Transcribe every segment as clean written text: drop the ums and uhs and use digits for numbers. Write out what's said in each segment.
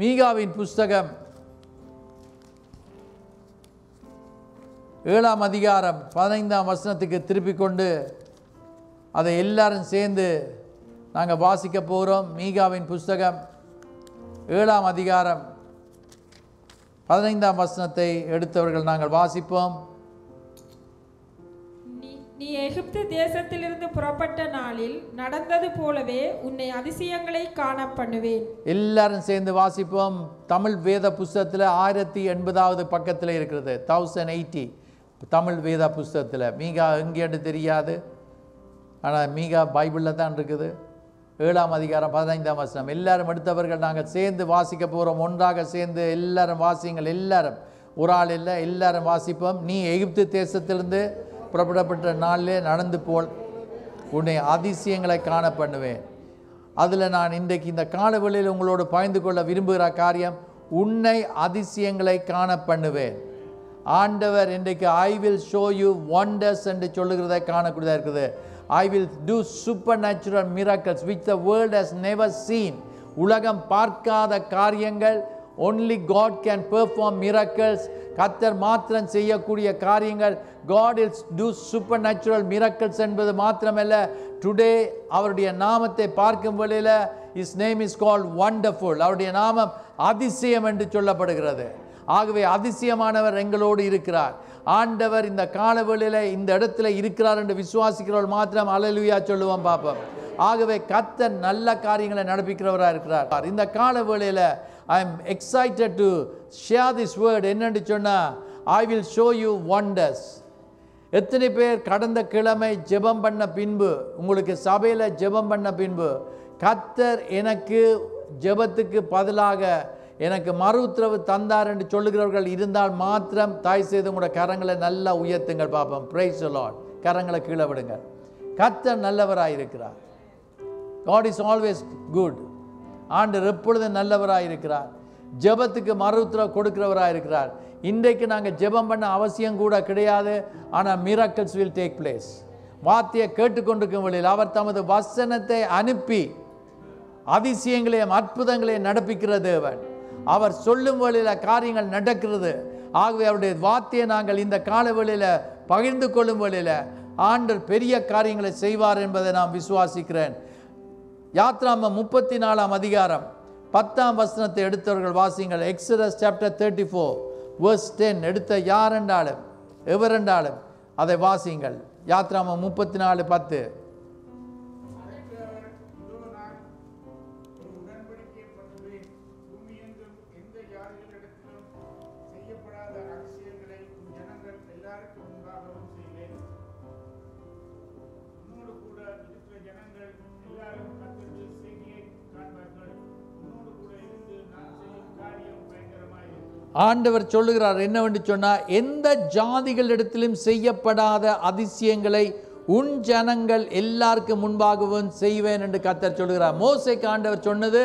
மீகாவின் புஸ்தகம் 7ஆம் அதிகாரம் 15ஆம் வசனத்துக்கு திருப்பிக் கொண்டு அதை எல்லாரும் சேர்ந்து நாங்கள் வாசிக்க போகிறோம். மீகாவின் புஸ்தகம் 7ஆம் அதிகாரம் 15ஆம் வசனத்தை எடுத்தவர்கள் நாங்கள் வாசிப்போம். நீ எகிப்து தேசத்திலிருந்து புறப்பட்ட நாளில் நடந்தது போலவே உன்னை அதிசயங்களை காண பண்ணுவேன். எல்லாரும் சேர்ந்து வாசிப்போம். தமிழ் வேத புஸ்தகத்தில் 1080வது பக்கத்தில் இருக்கிறது. 1080 தமிழ் வேத புஸ்தகத்தில். மீகா எங்கேன்னு தெரியாது, ஆனால் மீகா பைபிளில் தான் இருக்குது. 7ஆம் அதிகாரம் 15ஆம் வசனம். எல்லாரும் எடுத்தவர்கள் நாங்கள் சேர்ந்து வாசிக்க போகிறோம். ஒன்றாக சேர்ந்து எல்லாரும் வாசிங்கள். எல்லாரும், ஒரு ஆள் இல்லை, எல்லாரும் வாசிப்போம். நீ எகிப்து தேசத்திலிருந்து புறப்படப்பட்ட நாளிலே நடந்து போல் உன்னை அதிசயங்களை காண பண்ணுவேன். அதில் நான் இன்றைக்கு இந்த காலவெளியில் உங்களோடு பகிர்ந்து கொள்ள விரும்புகிற காரியம், உன்னை அதிசயங்களை காண பண்ணுவேன். ஆண்டவர் இன்றைக்கு I will show you wonders என்று சொல்லுகிறதை காணக்கூடியதாக இருக்குது. I will do supernatural miracles which the world has never seen. உலகம் பார்க்காத காரியங்கள். Only God can perform miracles. கர்த்தர் மாத்திரம் செய்யக்கூடிய காரியங்கள். God will do supernatural miracles என்பது மாத்திரமல்ல, டுடே அவருடைய நாமத்தை பார்க்கும் வேளையில் his name is called wonderful. அவருடைய நாமம் அதிசயம் என்று சொல்லப்படுகிறது. ஆகவே அதிசயமானவர் எங்களோடு இருக்கிறார். ஆண்டவர் இந்த காலவெளியில் இந்த இடத்துல இருக்கிறார் என்று விசுவாசிக்கிறவர்கள் மாத்திரம் அல்லேலூயா சொல்லுவோம் பார்ப்போம். ஆகவே கர்த்தர் நல்ல காரியங்களை நடப்பிக்கிறவராக இருக்கிறார். இந்த காலவெளியில் I am excited to share this word. என்னென்று சொன்னால், I will show you wonders. எத்தனை பேர் கடந்த கிழமை ஜெபம் பண்ண பின்பு, உங்களுக்கு சபையில் ஜெபம் பண்ண பின்பு, கர்த்தர் எனக்கு ஜெபத்துக்கு பதிலாக எனக்கு மறு உத்தரவு தந்தார் என்று சொல்லுகிறவர்கள் இருந்தால் மாத்திரம் தாய் செய்து உங்களோட கரங்களை நல்லா உயர்த்துங்கள் பார்ப்போம். Praise the Lord. கரங்களை கீழே விடுங்க. கர்த்தர் நல்லவராக இருக்கிறார். God is always good. ஆண்டவர் எப்பொழுதும் நல்லவராக இருக்கிறார். ஜெபத்துக்கு மறு உத்தரவு கொடுக்கிறவராக இருக்கிறார். இன்றைக்கு நாங்கள் ஜெபம் பண்ண அவசியம் கூட கிடையாது, ஆனால் miracles will take place. வார்த்தையை கேட்டுக்கொண்டிருக்கும் வழியில் அவர் தமது வசனத்தை அனுப்பி அதிசயங்களையும் அற்புதங்களையும் நடப்பிக்கிற தேவன். அவர் சொல்லும் வழியில் காரியங்கள் நடக்கிறது. ஆகவே அவருடைய வார்த்தையை நாங்கள் இந்த காலவெளியில் பகிர்ந்து கொள்ளும் வழியில் ஆண்டவர் பெரிய காரியங்களை செய்வார் என்பதை நான் விசுவாசிக்கிறேன். யாத்ராமம் 34ஆம் அதிகாரம் 10ஆம் வசனத்தை எடுத்தவர்கள் வாசிங்கள். எக்ஸோடஸ் சாப்டர் 34 verse 10 எடுத்த யாரென்றாலும் எவரென்றாலும் அதை வாசிங்கள். யாத்ராமம் 34:10. ஆண்டவர் சொல்லுகிறார் என்னவென்று சொன்னால், எந்த ஜாதிகளிடத்திலும் செய்யப்படாத அதிசயங்களை உன் ஜனங்கள் எல்லாருக்கும் முன்பாகவும் செய்வேன் என்று கர்த்தர் சொல்லுகிறார். மோசேக்கு ஆண்டவர் சொன்னது,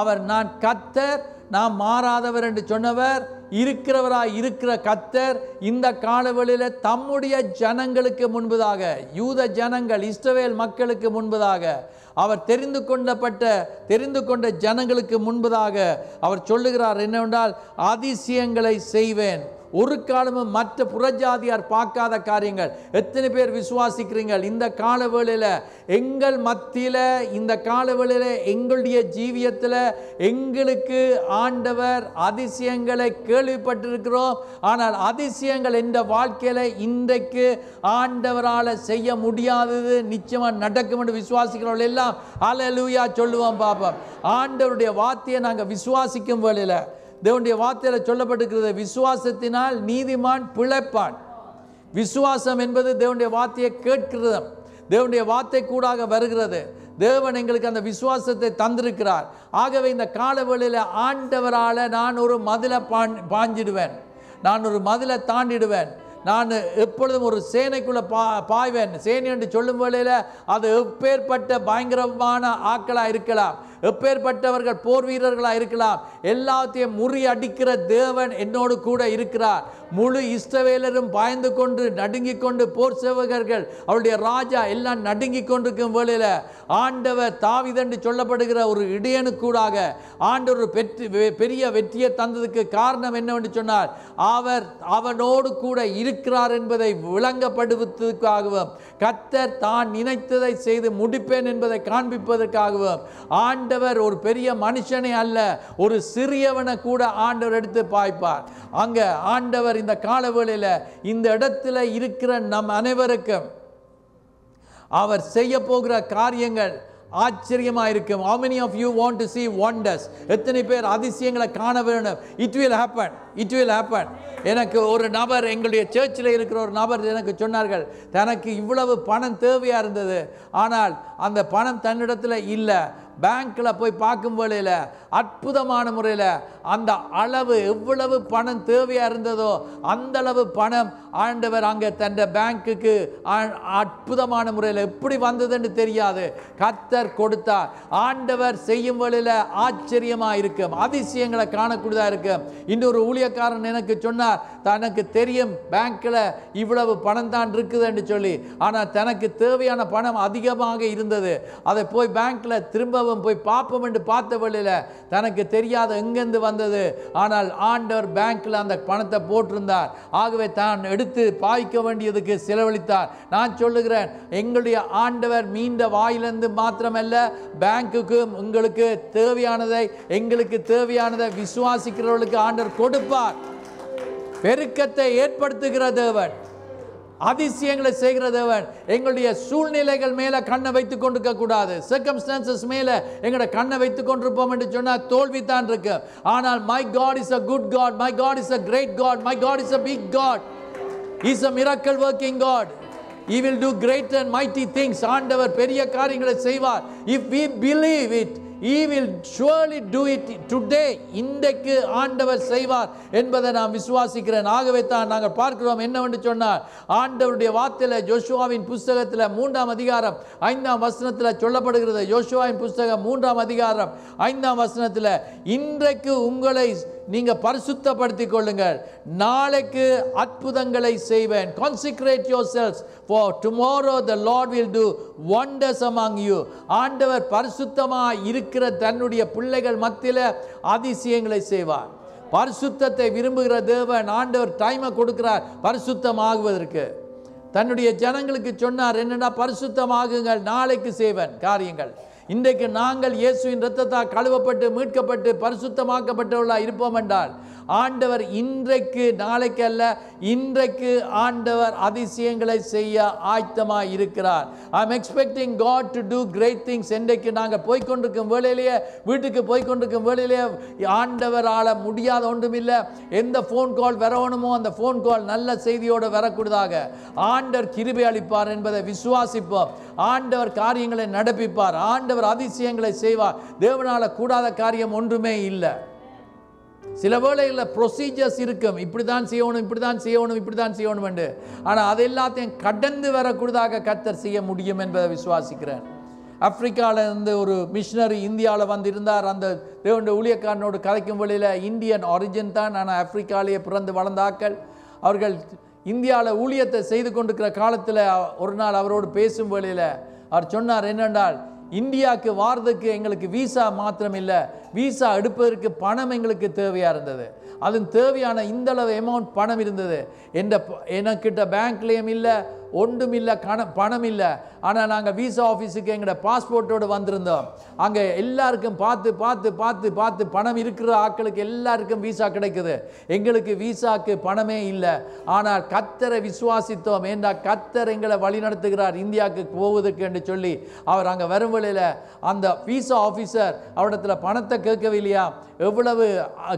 அவர் நான் கர்த்தர், நான் மாறாதவர் என்று சொன்னவர், இருக்கிறவராய் இருக்கிற கர்த்தர் இந்த காலவெளியில் தம்முடைய ஜனங்களுக்கு முன்பதாக, யூத ஜனங்கள் இஸ்ரவேல் மக்களுக்கு முன்பதாக, அவர் தெரிந்து கொண்ட ஜனங்களுக்கு முன்பதாக அவர் சொல்லுகிறார் என்னவென்றால், அதிசயங்களை செய்வேன். ஒரு காலமும் மற்ற புறஜாதியார் பார்க்காத காரியங்கள். எத்தனை பேர் விசுவாசிக்கிறீர்கள்? இந்த காலவேளையில் எங்கள் மத்தியில், இந்த காலவேளையில் எங்களுடைய ஜீவியத்தில் எங்களுக்கு ஆண்டவர் அதிசயங்களை கேள்விப்பட்டிருக்கிறோம். ஆனால் அதிசயங்கள் என்ற வாழ்க்கையில் இன்றைக்கு ஆண்டவரால் செய்ய முடியாதது நிச்சயமாக நடக்கும் என்று விசுவாசிக்கிறவர்கள் எல்லாம் அல்லேலூயா சொல்லுவோம் பார்ப்போம். ஆண்டவருடைய வார்த்தையை நாங்கள் விசுவாசிக்கும் வேளையில் தேவனுடைய வார்த்தையில் சொல்லப்பட்டிருக்கிறது, விசுவாசத்தினால் நீதிமான் பிழைப்பான். விசுவாசம் என்பது தேவனுடைய வார்த்தையை கேட்கிறது, தேவனுடைய வார்த்தை கூடாக வருகிறது. தேவன் எங்களுக்கு அந்த விசுவாசத்தை தந்திருக்கிறார். ஆகவே இந்த காலவெளியில் ஆண்டவரால் நான் ஒரு மதிலை பாஞ்சிடுவேன், நான் ஒரு மதிலை தாண்டிடுவேன், நான் எப்பொழுதும் ஒரு சேனைக்குள்ளே பாய்வேன். சேனை என்று சொல்லும் வேளையில் அது எப்பேற்பட்ட பயங்கரமான ஆட்களாக இருக்கலாம். எப்பேற்பட்டவர்கள் போர் வீரர்களாக இருக்கலாம், எல்லாத்தையும் முறியடிக்கிற தேவன் என்னோடு கூட இருக்கிறார். முழு இஸ்ரவேலரும் பயந்து கொண்டு நடுங்கிக் கொண்டு போர் சேவகர்கள் அவருடைய ராஜா எல்லாம் நடுங்கிக் கொண்டிருக்கும் வேளையில ஆண்டவர் தாவீது சொல்லப்படுகிற ஒரு இடையனுக்கூடாக ஆண்டவர் ஒரு பெரிய வெற்றியை தந்ததுக்கு காரணம் என்னவென்று சொன்னால் அவர் அவனோடு கூட இருக்கிறார் என்பதை விளங்கப்படுவதற்காகவும் கர்த்தர் தான் நினைத்ததை செய்து முடிப்பேன் என்பதை காண்பிப்பதற்காகவும் ஆண்டவர் ஒரு பெரிய மனுஷனை அல்ல, ஒரு சிறியவனை கூட ஆண்டவர் எடுத்து பாய்ப்பார். அங்க ஆண்டவர் இந்த காலவேளையில இந்த இடத்துல இருக்கிற நம் அனைவருக்கும் அவர் செய்ய போகிற காரியங்கள் ஆச்சரியமா இருக்கும். How many of you want to see wonders? எத்தனை பேர் அதிசயங்களை காண வேண்டும்? It will happen. It will happen. எனக்கு ஒரு நபர், எங்களுடைய சர்ச்சில் இருக்கிற ஒரு நபர் எனக்கு சொன்னார்கள், தனக்கு இவ்வளவு பணம் தேவையா இருந்தது, ஆனால் அந்த பணம் தன்னிடத்தில் இல்லை. பேங்க்கில் போய் பார்க்கும் வேளையில் அற்புதமான முறையில் அந்த அளவு எவ்வளவு பணம் தேவையாக இருந்ததோ அந்த அளவு பணம் ஆண்டவர் அங்கே தன் பேங்க்குக்கு அற்புதமான முறையில் எப்படி வந்ததுன்னு தெரியாது, கர்த்தர் கொடுத்தார். ஆண்டவர் செய்யும் வேளையில் ஆச்சரியமாக இருக்கும், அதிசயங்களை காணக்கூடியதாக இருக்கும். இன்னொரு ஊழியக்காரன் எனக்கு சொன்னார், தனக்கு தெரியும் பேங்க்கில் இவ்வளவு பணம் தான் இருக்குதுன்னு சொல்லி, ஆனால் தனக்கு தேவையான பணம் அதிகமாக இருந்தது. அதை போய் பேங்க்கில் திரும்ப போய் பார்ப்போம் என்று பார்த்த வழியில் தனக்கு தெரியாத எங்கிருந்து வந்தது, ஆனால் ஆண்டவர் பேங்க்ல அந்த பணத்தை போட்டிருந்தார். ஆகவே தான் எடுத்து பாய்க்க வேண்டியதுக்கு செலவழித்தார். நான் சொல்லுகிறேன், எங்களுடைய ஆண்டவர் மீண்ட வாயிலிருந்து மாத்திரமல்ல, பேங்குக்கு உங்களுக்கு தேவையானதை எங்களுக்கு தேவையானதை விசுவாசிக்கிறவர்களுக்கு ஆண்டவர் கொடுப்பார். பெருக்கத்தை ஏற்படுத்துகிற தேவன், அதிசயங்களை செய்கிற தேவன். எங்களுடைய சூழ்நிலைகள் மேல கண்ணை வைத்துக் கொண்டிருக்க கூடாது, சர்க்கம்ஸ்டான்சஸ் மேல எங்களுடைய கண்ணை வைத்துக் கொண்டிருப்போம் என்று சொன்னால் தோல்வி தான் இருக்கு. ஆனால் my God is a good God, my God is a great God, my God is a big God, he is a miracle working God, he will do great and mighty things. ஆண்டவர் பெரிய காரியங்களை செய்வார். if we believe it, he will surely do it today. இன்றைக்கு ஆண்டவர் செய்வார் என்பதை நான் விசுவாசிக்கிறேன். ஆகவே தான் நாங்கள் பார்க்கிறோம் என்னவென்று சொன்னால், ஆண்டவருடைய வார்த்தையில யோசுவாவின் புஸ்தகத்தில் 3ஆம் அதிகாரம் 5ஆம் வசனத்தில் சொல்லப்படுகிறது. யோசுவாவின் புஸ்தகம் 3ஆம் அதிகாரம் 5ஆம் வசனத்தில், இன்றைக்கு உங்களை நீங்க பரிசுத்தப்படுத்திக் கொள்ளுங்கள், நாளைக்கு அற்புதங்களை செய்வேன். consecrate yourselves for tomorrow the Lord will do wonders among you. ஆண்டவர் பரிசுத்தமாய் இருக்கிற தன்னுடைய பிள்ளைகள் மத்தியில அதிசயங்களை செய்வார். பரிசுத்தத்தை விரும்புகிற தேவன் ஆண்டவர் டைமை கொடுக்கிறார் பரிசுத்தமாகுவதற்கு. தன்னுடைய ஜனங்களுக்கு சொன்னார், என்னடா பரிசுத்தமாகுங்கள், நாளைக்கு செய்வேன் காரியங்கள். இன்றைக்கு நாங்கள் இயேசுவின் இரத்தத்தால் கழுவப்பட்டு மீட்கப்பட்டு பரிசுத்தமாக்கப்பட்டவர்களாக இருப்போம் என்றால் ஆண்டவர் இன்றைக்கு, நாளைக்கு அல்ல, இன்றைக்கு ஆண்டவர் அதிசயங்களை செய்ய ஆயத்தமாக இருக்கிறார். I am expecting God to do great things. இன்றைக்கு நாங்கள் போய்கொண்டிருக்கும் வேளையிலேயே, வீட்டுக்கு போய்கொண்டிருக்கும் வேளையிலேயே ஆண்டவரால் முடியாத ஒன்றுமில்லை. எந்த ஃபோன் கால் வரணுமோ அந்த ஃபோன் கால் நல்ல செய்தியோடு வரக்கூடியதாக ஆண்டவர் கிருபை அளிப்பார் என்பதை விசுவாசிப்போம். ஆண்டவர் காரியங்களை நடப்பிப்பார், ஆண்டவர் அதிசயங்களை செய்வார். தேவனால கூடாத காரியம் ஒன்றுமே இல்லை. சில வேளைகளில் ப்ரொசீஜர்ஸ் இருக்கும், இப்படி தான் செய்யணும், இப்படி தான் செய்யணும், இப்படி தான் செய்யணும் என்று. ஆனால் அது எல்லாத்தையும் கடந்து வரக்கூடியதாக கர்த்தர் செய்ய முடியும் என்பதை விசுவாசிக்கிறேன். ஆப்பிரிக்காவில் இருந்து ஒரு மிஷினரி இந்தியாவில் வந்திருந்தார். அந்த தேவனுடைய ஊழியக்காரனோடு கதைக்கும் வழியில் இந்தியன் ஆரிஜின் தான், ஆனால் ஆப்பிரிக்காலேயே பிறந்து வளர்ந்தாக்கள். அவர்கள் இந்தியாவில் ஊழியத்தை செய்து கொண்டிருக்கிற காலத்தில் ஒரு நாள் அவரோடு பேசும் வழியில் அவர் சொன்னார், என்னென்றால் இந்தியாவுக்கு வாரதுக்கு எங்களுக்கு வீசா மாத்திரம் இல்லை, வீசா எடுப்பதற்கு பணம் எங்களுக்கு தேவையாக இருந்தது. அதன் தேவையான இந்தளவு அமௌண்ட் பணம் இருந்தது. எனக்கிட்ட பேங்க்லேயும் இல்லை, ஒன்றும் இல்லை, பணம் இல்லை. ஆனால் நாங்கள் விசா ஆஃபீஸுக்கு எங்களோட பாஸ்போர்ட்டோடு வந்திருந்தோம். அங்கே எல்லாருக்கும் பார்த்து பார்த்து பார்த்து பார்த்து பணம் இருக்கிற ஆட்களுக்கு எல்லாருக்கும் விசா கிடைக்குது, எங்களுக்கு விசாவுக்கு பணமே இல்லை. ஆனால் கர்த்தரை விசுவாசித்தோம், ஏண்டா கர்த்தர் எங்களை வழி நடத்துகிறார் இந்தியாவுக்கு போவதற்கு என்று சொல்லி அவர் அங்கே வரும் வழியில் அந்த விசா ஆஃபீஸர் அவரிடத்தில் பணத்தை கேட்கவில்லையா, எவ்வளவு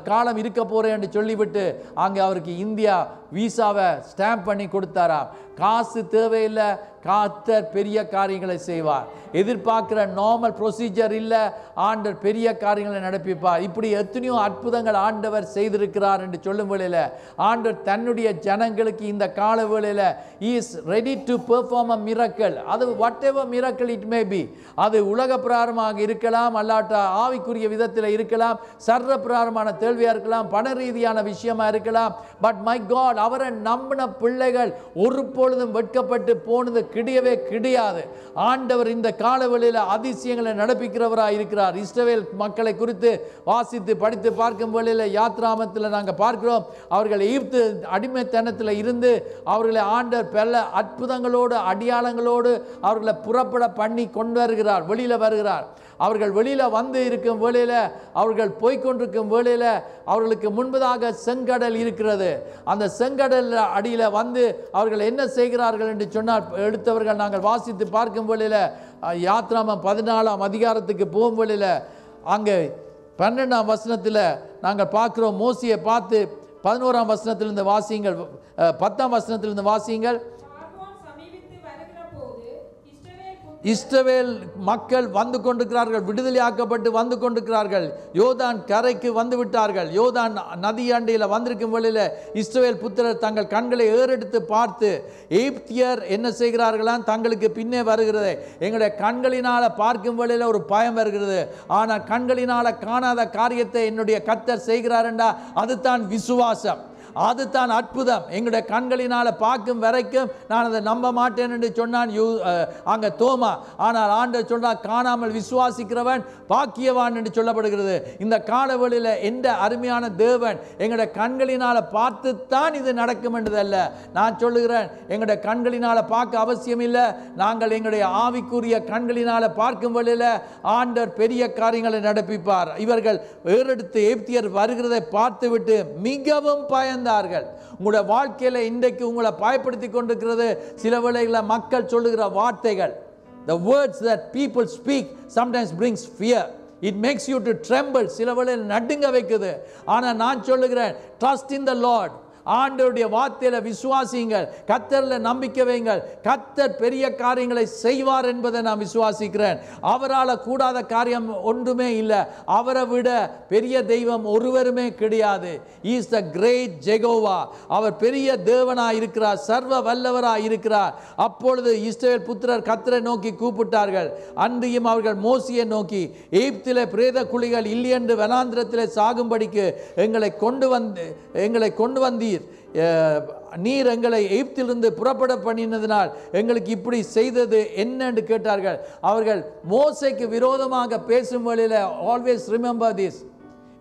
காலம் இருக்க போகிறேன் என்று சொல்லிவிட்டு அங்கே அவருக்கு இந்தியா விசாவை ஸ்டாம்ப் பண்ணி கொடுத்தாராம். காசு தேவையில்லை, கர்த்தர் பெரிய காரியங்களை செய்வார். எதிர்பார்க்கிற நார்மல் ப்ரொசீஜர் இல்லை, ஆண்டவர் பெரிய காரியங்களை நடப்பிப்பார். இப்படி எத்தனையோ அற்புதங்கள் ஆண்டவர் செய்திருக்கிறார் என்று சொல்லும் வேளையில் ஆண்டவர் தன்னுடைய ஜனங்களுக்கு இந்த கால வேளையில் he is ready to perform a miracle. அது whatever miracle it may be, அது உலக பிரகாரமாக இருக்கலாம், அல்லாட்ட ஆவிக்குரிய விதத்தில் இருக்கலாம், சர்வ பிரகாரமான தேள்வியாக இருக்கலாம், பண ரீதியான விஷயமா இருக்கலாம். பட் மை காட், அவரை நம்பின பிள்ளைகள் ஒரு பொழுதும் வெட்கப்பட்டு போனது கிடையவே கிடையாது. ஆண்டவர் இந்த காலவெளியில் அதிசயங்களை நடப்பிக்கிறவராக இருக்கிறார். இஸ்ரவேல் மக்களை குறித்து வாசித்து படித்து பார்க்கும் வேளையில் யாத்ராமத்தில் நாங்கள் பார்க்கிறோம், அவர்கள் எகிப்து அடிமைத்தனத்தில் இருந்து அவர்களை ஆண்டவர் பல அற்புதங்களோடு அடையாளங்களோடு அவர்களை புறப்பட பண்ணி கொண்டு வருகிறார், வெளியில் வருகிறார். அவர்கள் வெளியில் வந்து இருக்கும் வேளையில், அவர்கள் போய்கொண்டிருக்கும் வேளையில் அவர்களுக்கு முன்பதாக செங்கடல் இருக்கிறது. அந்த செங்கடல் அடியில் வந்து அவர்கள் என்ன செய்கிறார்கள் என்று சொன்னால், எடுத்தவர்கள் நாங்கள் வாசித்து பார்க்கும் வேளையில் யாத்ராமம் 14ஆம் அதிகாரத்துக்கு போகும் வேளையில் அங்கே 12ஆம் வசனத்தில் நாங்கள் பார்க்கிறோம், மோசையை பார்த்து 11ஆம் வசனத்திலிருந்து வாசியுங்கள், 10ஆம் வசனத்திலிருந்து வாசியுங்கள். இஸ்ரவேல் மக்கள் வந்து கொண்டிருக்கிறார்கள், விடுதலையாக்கப்பட்டு வந்து கொண்டிருக்கிறார்கள். யோர்தான் கரைக்கு வந்து விட்டார்கள். யோர்தான் நதி அண்டையில் வந்திருக்கும் வேளையில் இஸ்ரவேல் புத்திரர் தங்கள் கண்களை ஏறெடுத்து பார்த்து, எகிப்தியர் என்ன செய்கிறார்களாம், தங்களுக்கு பின்னே வருகிறது. எங்களுடைய கண்களினால் பார்க்கும் வேளையில் ஒரு பயம் வருகிறது. ஆனால் கண்களினால் காணாத காரியத்தை என்னுடைய கர்த்தர் செய்கிறார் என்றா அதுதான் விசுவாசம், அதுதான் அற்புதம். எங்களுடைய கண்களினால் பார்க்கும் வரைக்கும் நான் அதை நம்ப மாட்டேன் என்று சொன்னான் அங்கே தோமா. ஆனால் ஆண்டவர் சொல்றார், காணாமல் விசுவாசிக்கிறவன் பாக்கியவான் என்று சொல்லப்படுகிறது. இந்த காலவெளியில் எந்த அருமையான தேவன் எங்களுடைய கண்களினால் பார்த்து தான் இது நடக்கும் என்றதல்ல. நான் சொல்லுகிறேன், எங்களுடைய கண்களினால் பார்க்க அவசியம் இல்லை. நாங்கள் எங்களுடைய ஆவிக்குரிய கண்களினால் பார்க்கும் வேளையில் ஆண்டவர் பெரிய காரியங்களை நடப்பிப்பார். இவர்கள் ஏறெடுத்து எகிப்தியர் வருகிறதை பார்த்துவிட்டு மிகவும் பயந்தார்கள். உங்களுடைய வாழ்க்கையில் இன்றைக்கு உங்களை பயப்படுத்தி கொண்டிருக்கிறது சில வேளைகளில் மக்கள் சொல்லுகிற வார்த்தைகள். The words that people speak sometimes brings fear. It makes you to tremble. சில வேளையில் நடுங்க வைக்குது. ஆனால் நான் சொல்லுகிறேன், trust in the Lord. ஆண்டவருடைய வார்த்தையில் விசுவாசியுங்கள், கர்த்தரில் நம்பிக்கை வையுங்கள். கர்த்தர் பெரிய காரியங்களை செய்வார் என்பதை நான் விசுவாசிக்கிறேன். அவரால் கூடாத காரியம் ஒன்றுமே இல்லை. அவரை விட பெரிய தெய்வம் ஒருவருமே கிடையாது. He is the great Jehovah. அவர் பெரிய தேவனாய் இருக்கிறார், சர்வ வல்லவராய் இருக்கிறார். அப்பொழுது இஸ்ரவேல் புத்திரர் கர்த்தரை நோக்கி கூப்பிட்டார்கள். அன்றியும் அவர்கள் மோசேயை நோக்கி, எகிப்திலே பிரேத குழிகள் இல்லை என்று வனாந்திரத்திலே சாகும்படிக்கு எங்களை கொண்டு வந்தீர். நீர் எங்களை எகிப்திலிருந்து புறப்பட பண்ணினதினால் எங்களுக்கு இப்படி செய்தது என்ன என்று கேட்டார்கள். அவர்கள் மோசேக்கு விரோதமாக பேசும் வழியில் ஆல்வேஸ் ரிமெம்பர் திஸ்,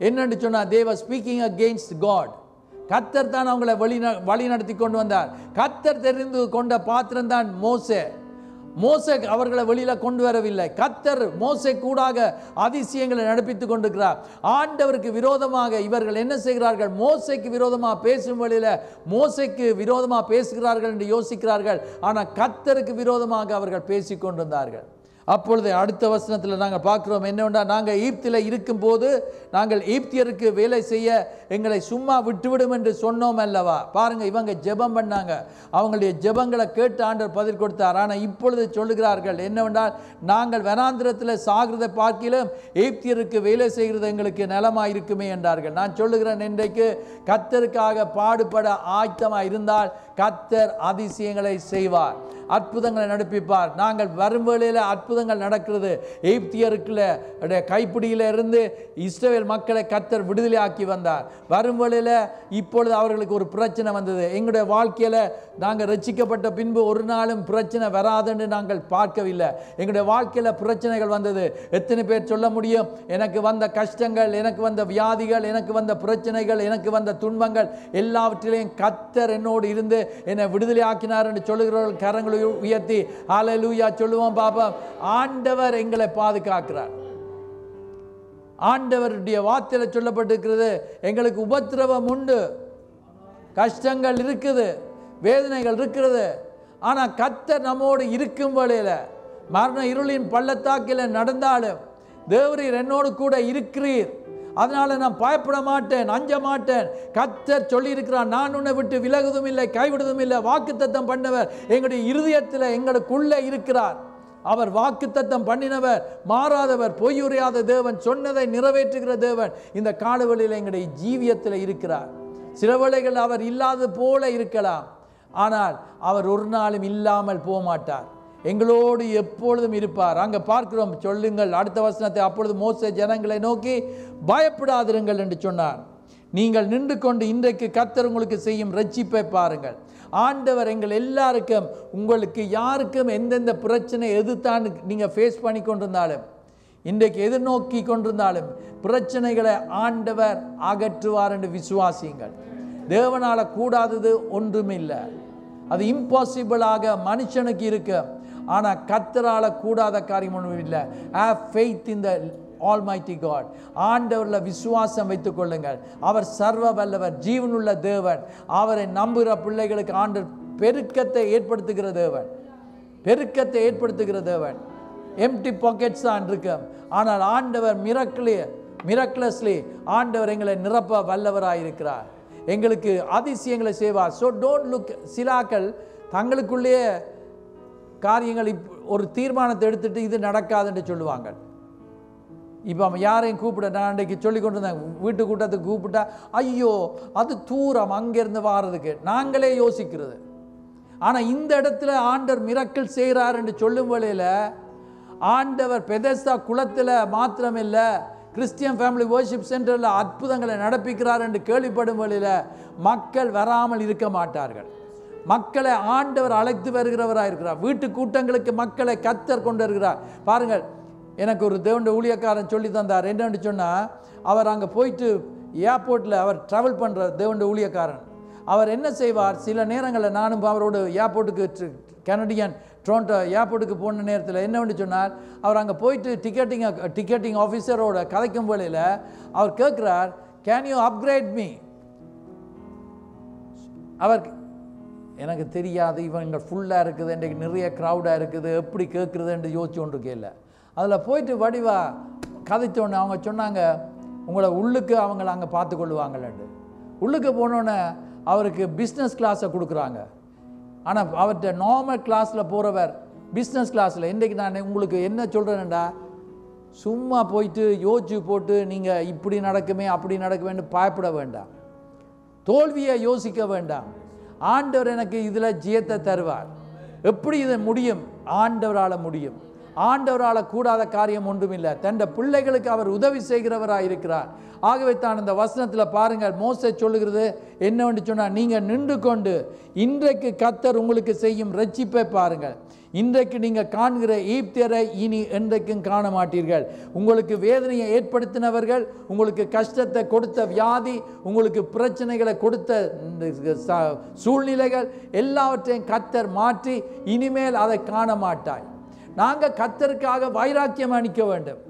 என்னென்று சொன்னார், they were speaking against God. கர்த்தர் தான் அவங்களை வழி நடத்தி கொண்டு வந்தார். கர்த்தர் தெரிந்து கொண்ட பாத்திரம் தான் மோசே. மோசே அவர்களை வெளியில் கொண்டு வரவில்லை. கர்த்தர் மோசே கூடாக அதிசயங்களை நடப்பித்துக் கொண்டிருக்கிறார். ஆண்டவருக்கு விரோதமாக இவர்கள் என்ன செய்கிறார்கள், மோசேக்கு விரோதமாக பேசும் வழியில் மோசேக்கு விரோதமாக பேசுகிறார்கள் என்று யோசிக்கிறார்கள். ஆனால் கர்த்தருக்கு விரோதமாக அவர்கள் பேசிக் கொண்டிருந்தார்கள். அப்பொழுது அடுத்த வசனத்தில் நாங்கள் பார்க்கிறோம் என்னவென்றா, நாங்கள் எகிப்தில் இருக்கும்போது நாங்கள் எகிப்தியருக்கு வேலை செய்ய எங்களை சும்மா விட்டுவிடும் என்று சொன்னோம் அல்லவா. பாருங்க, இவங்க ஜெபம் பண்ணாங்க, அவங்களுடைய ஜெபங்களை கேட்டு ஆண்டவர் பதில் கொடுத்தார். ஆனால் இப்பொழுது சொல்லுகிறார்கள் என்னவென்றால், நாங்கள் வனாந்திரத்தில் சாகிறதை பார்க்கிலும் எகிப்தியருக்கு வேலை செய்கிறது எங்களுக்கு நலமாக இருக்குமே என்றார்கள். நான் சொல்லுகிறேன், இன்றைக்கு கர்த்தருக்காக பாடுபட ஆயத்தமாக இருந்தால் கர்த்தர் அதிசயங்களை செய்வார், அற்புதங்களை நடப்பிப்பார். நாங்கள் வரும் வேளையில் அற்புதங்கள் நடக்கிறது. எகிப்தியருக்குள்ள கைப்பிடியில் இருந்து இஸ்ரவேல் மக்களை கர்த்தர் விடுதலை ஆக்கி வந்தார். வரும் வேளையில் இப்பொழுது அவர்களுக்கு ஒரு பிரச்சனை வந்தது. எங்களுடைய வாழ்க்கையில் நாங்கள் ரட்சிக்கப்பட்ட பின்பு ஒரு நாளும் பிரச்சனை வராதுன்னு நாங்கள் பார்க்கவில்லை. எங்களுடைய வாழ்க்கையில் பிரச்சனைகள் வந்தது. எத்தனை பேர் சொல்ல முடியும், எனக்கு வந்த கஷ்டங்கள், எனக்கு வந்த வியாதிகள், எனக்கு வந்த பிரச்சனைகள், எனக்கு வந்த துன்பங்கள் எல்லாவற்றிலையும் கர்த்தர் என்னோடு இருந்து என்னை விடுதலை ஆக்கினார் என்று சொல்லுகிறவர்கள் கரங்களை உயர்த்தி ஹல்லேலூயா சொல்லுவோம். பாப்போம், ஆண்டவர் எங்களை பாதுகாக்கிறார். ஆண்டவருடைய வார்த்தையில் சொல்லப்பட்டிருக்கிறது, எங்களுக்கு உபத்திரவம் உண்டு, கஷ்டங்கள் இருக்குது, வேதனைகள் இருக்கிறது. ஆனால் கர்த்தர் நம்மோடு இருக்கும் வேளையில் மரண இருளின் பள்ளத்தாக்கில் நடந்தாலும் தேவரீர் என்னோடு கூட இருக்கிறீர், அதனால நான் பயப்பட மாட்டேன், அஞ்ச மாட்டேன். கர்த்தர் சொல்லி இருக்கிறார், நான் உன்னை விட்டு விலகுவதும் இல்லை, கைவிடுவதும் இல்லை. வாக்குத்தத்தம் பண்ணவர் எங்களுடைய இருதயத்தில் எங்களுக்குள்ளே இருக்கிறார். அவர் வாக்குத்தத்தம் பண்ணினவர், மாறாதவர், பொய்யுரையாத தேவன், சொன்னதை நிறைவேற்றுகிற தேவன் இந்த காலவெளியில் எங்களுடைய ஜீவியத்தில் இருக்கிறார். சில வேளைகள் அவர் இல்லாதது போல இருக்கலாம், ஆனால் அவர் ஒரு நாளும் இல்லாமல் போக மாட்டார், எங்களோடு எப்பொழுதும் இருப்பார். அங்கே பார்க்கிறோம், சொல்லுங்கள் அடுத்த வசனத்தை, அப்பொழுது மோசே ஜனங்களை நோக்கி பயப்படாதிருங்கள் என்று சொன்னார். நீங்கள் நின்று கொண்டு இன்றைக்கு கர்த்தர் உங்களுக்கு செய்யும் ரட்சிப்பை பாருங்கள். ஆண்டவர் எங்கள் எல்லாருக்கும், உங்களுக்கு யாருக்கும் எந்தெந்த பிரச்சனை எதுதான் நீங்கள் ஃபேஸ் பண்ணி கொண்டிருந்தாலும், இன்றைக்கு எதிர்நோக்கி கொண்டிருந்தாலும் பிரச்சனைகளை ஆண்டவர் அகற்றுவார் என்று விசுவாசியுங்கள். தேவனால் கூடாதது ஒன்றுமில்லை. அது இம்பாசிபிளாக மனுஷனுக்கு இருக்கு, ஆனால் கர்த்தரால் கூடாத காரியம் ஒன்றும் இல்லை. Have faith in the almighty God. ஆண்டவரில் விசுவாசம் வைத்துக் கொள்ளுங்கள். அவர் சர்வ வல்லவர், ஜீவனுள்ள தேவன். அவரை நம்புகிற பிள்ளைகளுக்கு ஆண்டவர் பெருக்கத்தை ஏற்படுத்துகிற தேவன், பெருக்கத்தை ஏற்படுத்துகிற தேவன். எம்டி பாக்கெட்ஸ் தான் இருக்கும், ஆனால் ஆண்டவர் மிரக்லஸ்லி ஆண்டவர் எங்களை நிரப்ப வல்லவராயிருக்கிறார், எங்களுக்கு அதிசயங்களை செய்வார். So don't look. சிலாக்கள் தங்களுக்குள்ளேயே காரியங்கள் ஒரு தீர்மானத்தை எடுத்துட்டு இது நடக்காதுன்னு சொல்லுவாங்க. இப்போ யாரையும் கூப்பிட, நான் அன்றைக்கு சொல்லி கொண்டு இருந்தேன், வீட்டு கூட்டத்துக்கு கூப்பிட்டா ஐயோ அது தூரம், அங்கேருந்து வாரதுக்கு நாங்களே யோசிக்கிறது. ஆனால் இந்த இடத்துல ஆண்டவர் மிரக்கிள் செய்கிறார் என்று சொல்லும் வேளையில், ஆண்டவர் பெதெஸ்தா குளத்தில் மாத்திரமில்லை, கிறிஸ்டியன் ஃபேமிலி வர்ஷிப் சென்டரில் அற்புதங்களை நடப்பிக்கிறார் என்று கேள்விப்படும் வேளையில் மக்கள் வராமல் இருக்க மாட்டார்கள். மக்களை ஆண்டவர் அழைத்து வருகிறவராக இருக்கிறார். வீட்டு கூட்டங்களுக்கு மக்களை கர்த்தர் கொண்டு வருகிறார். பாருங்கள், எனக்கு ஒரு தேவனுடைய ஊழியக்காரன் சொல்லி தந்தார். என்னன்னு சொன்னால், அவர் அங்கே போயிட்டு ஏர்போர்ட்டில் அவர் ட்ராவல் பண்ணுற தேவனுடைய ஊழியக்காரன். அவர் என்ன செய்வார், சில நேரங்களில் நானும் அவரோட ஏர்போர்ட்டுக்கு, கனடியன் டொரண்டோ ஏர்போர்ட்டுக்கு போன நேரத்தில் என்னவென்று சொன்னார், அவர் அங்கே போயிட்டு டிக்கெட்டிங் ஆஃபீஸரோட கதைக்கும் வேளையில் அவர் கேட்குறார், கேன் யூ அப்கிரேட் மீ? அவர், எனக்கு தெரியாது, இவங்க ஃபுல்லாக இருக்குது, இன்றைக்கு நிறைய க்ரௌடாக இருக்குது, எப்படி கேட்குறதுன்னு யோசிச்சு கொண்டு கேட்கல. அதில் போயிட்டு வடிவா கதைத்தோன்னே அவங்க சொன்னாங்க, உங்களை உள்ளுக்கு அவங்கள அங்கே பார்த்து கொள்ளுவாங்கள்ண்டு. உள்ளுக்கு போனோன்னே அவருக்கு பிஸ்னஸ் கிளாஸை கொடுக்குறாங்க. ஆனால் அவர்கிட்ட நார்மல் கிளாஸில் போகிறவர் பிஸ்னஸ் கிளாஸில். இன்றைக்கு நான் உங்களுக்கு என்ன சொல்கிறேன்டா, சும்மா போயிட்டு யோசிச்சு போட்டு நீங்கள் இப்படி நடக்குமே அப்படி நடக்குமேன்னு பயப்பட வேண்டாம், தோல்வியை யோசிக்க வேண்டாம். ஆண்டவர் எனக்கு இதில் ஜெயத்தை தருவார். எப்படி இதை முடியும்? ஆண்டவரால் முடியும். ஆண்டவரால் கூடாத காரியம் ஒன்றுமில்லை. தன் பிள்ளைகளுக்கு அவர் உதவி செய்கிறவராக இருக்கிறார். ஆகவே தான் இந்த வசனத்தில் பாருங்கள், மோசே சொல்லுகிறது என்னவென்று சொன்னால், நீங்கள் நின்று கொண்டு இன்றைக்கு கர்த்தர் உங்களுக்கு செய்யும் ரட்சிப்பை பாருங்கள். இன்றைக்கு நீங்கள் காண்கிற ஈப்தியரை இனி என்றைக்கும் காண மாட்டீர்கள். உங்களுக்கு வேதனையை ஏற்படுத்தினவர்கள், உங்களுக்கு கஷ்டத்தை கொடுத்த வியாதி, உங்களுக்கு பிரச்சனைகளை கொடுத்த சூழ்நிலைகள் எல்லாவற்றையும் கர்த்தர் மாற்றி இனிமேல் அதை காண மாட்டாய். நாங்கள் கர்த்தருக்காக வைராக்கியம் அணிக்க வேண்டும்.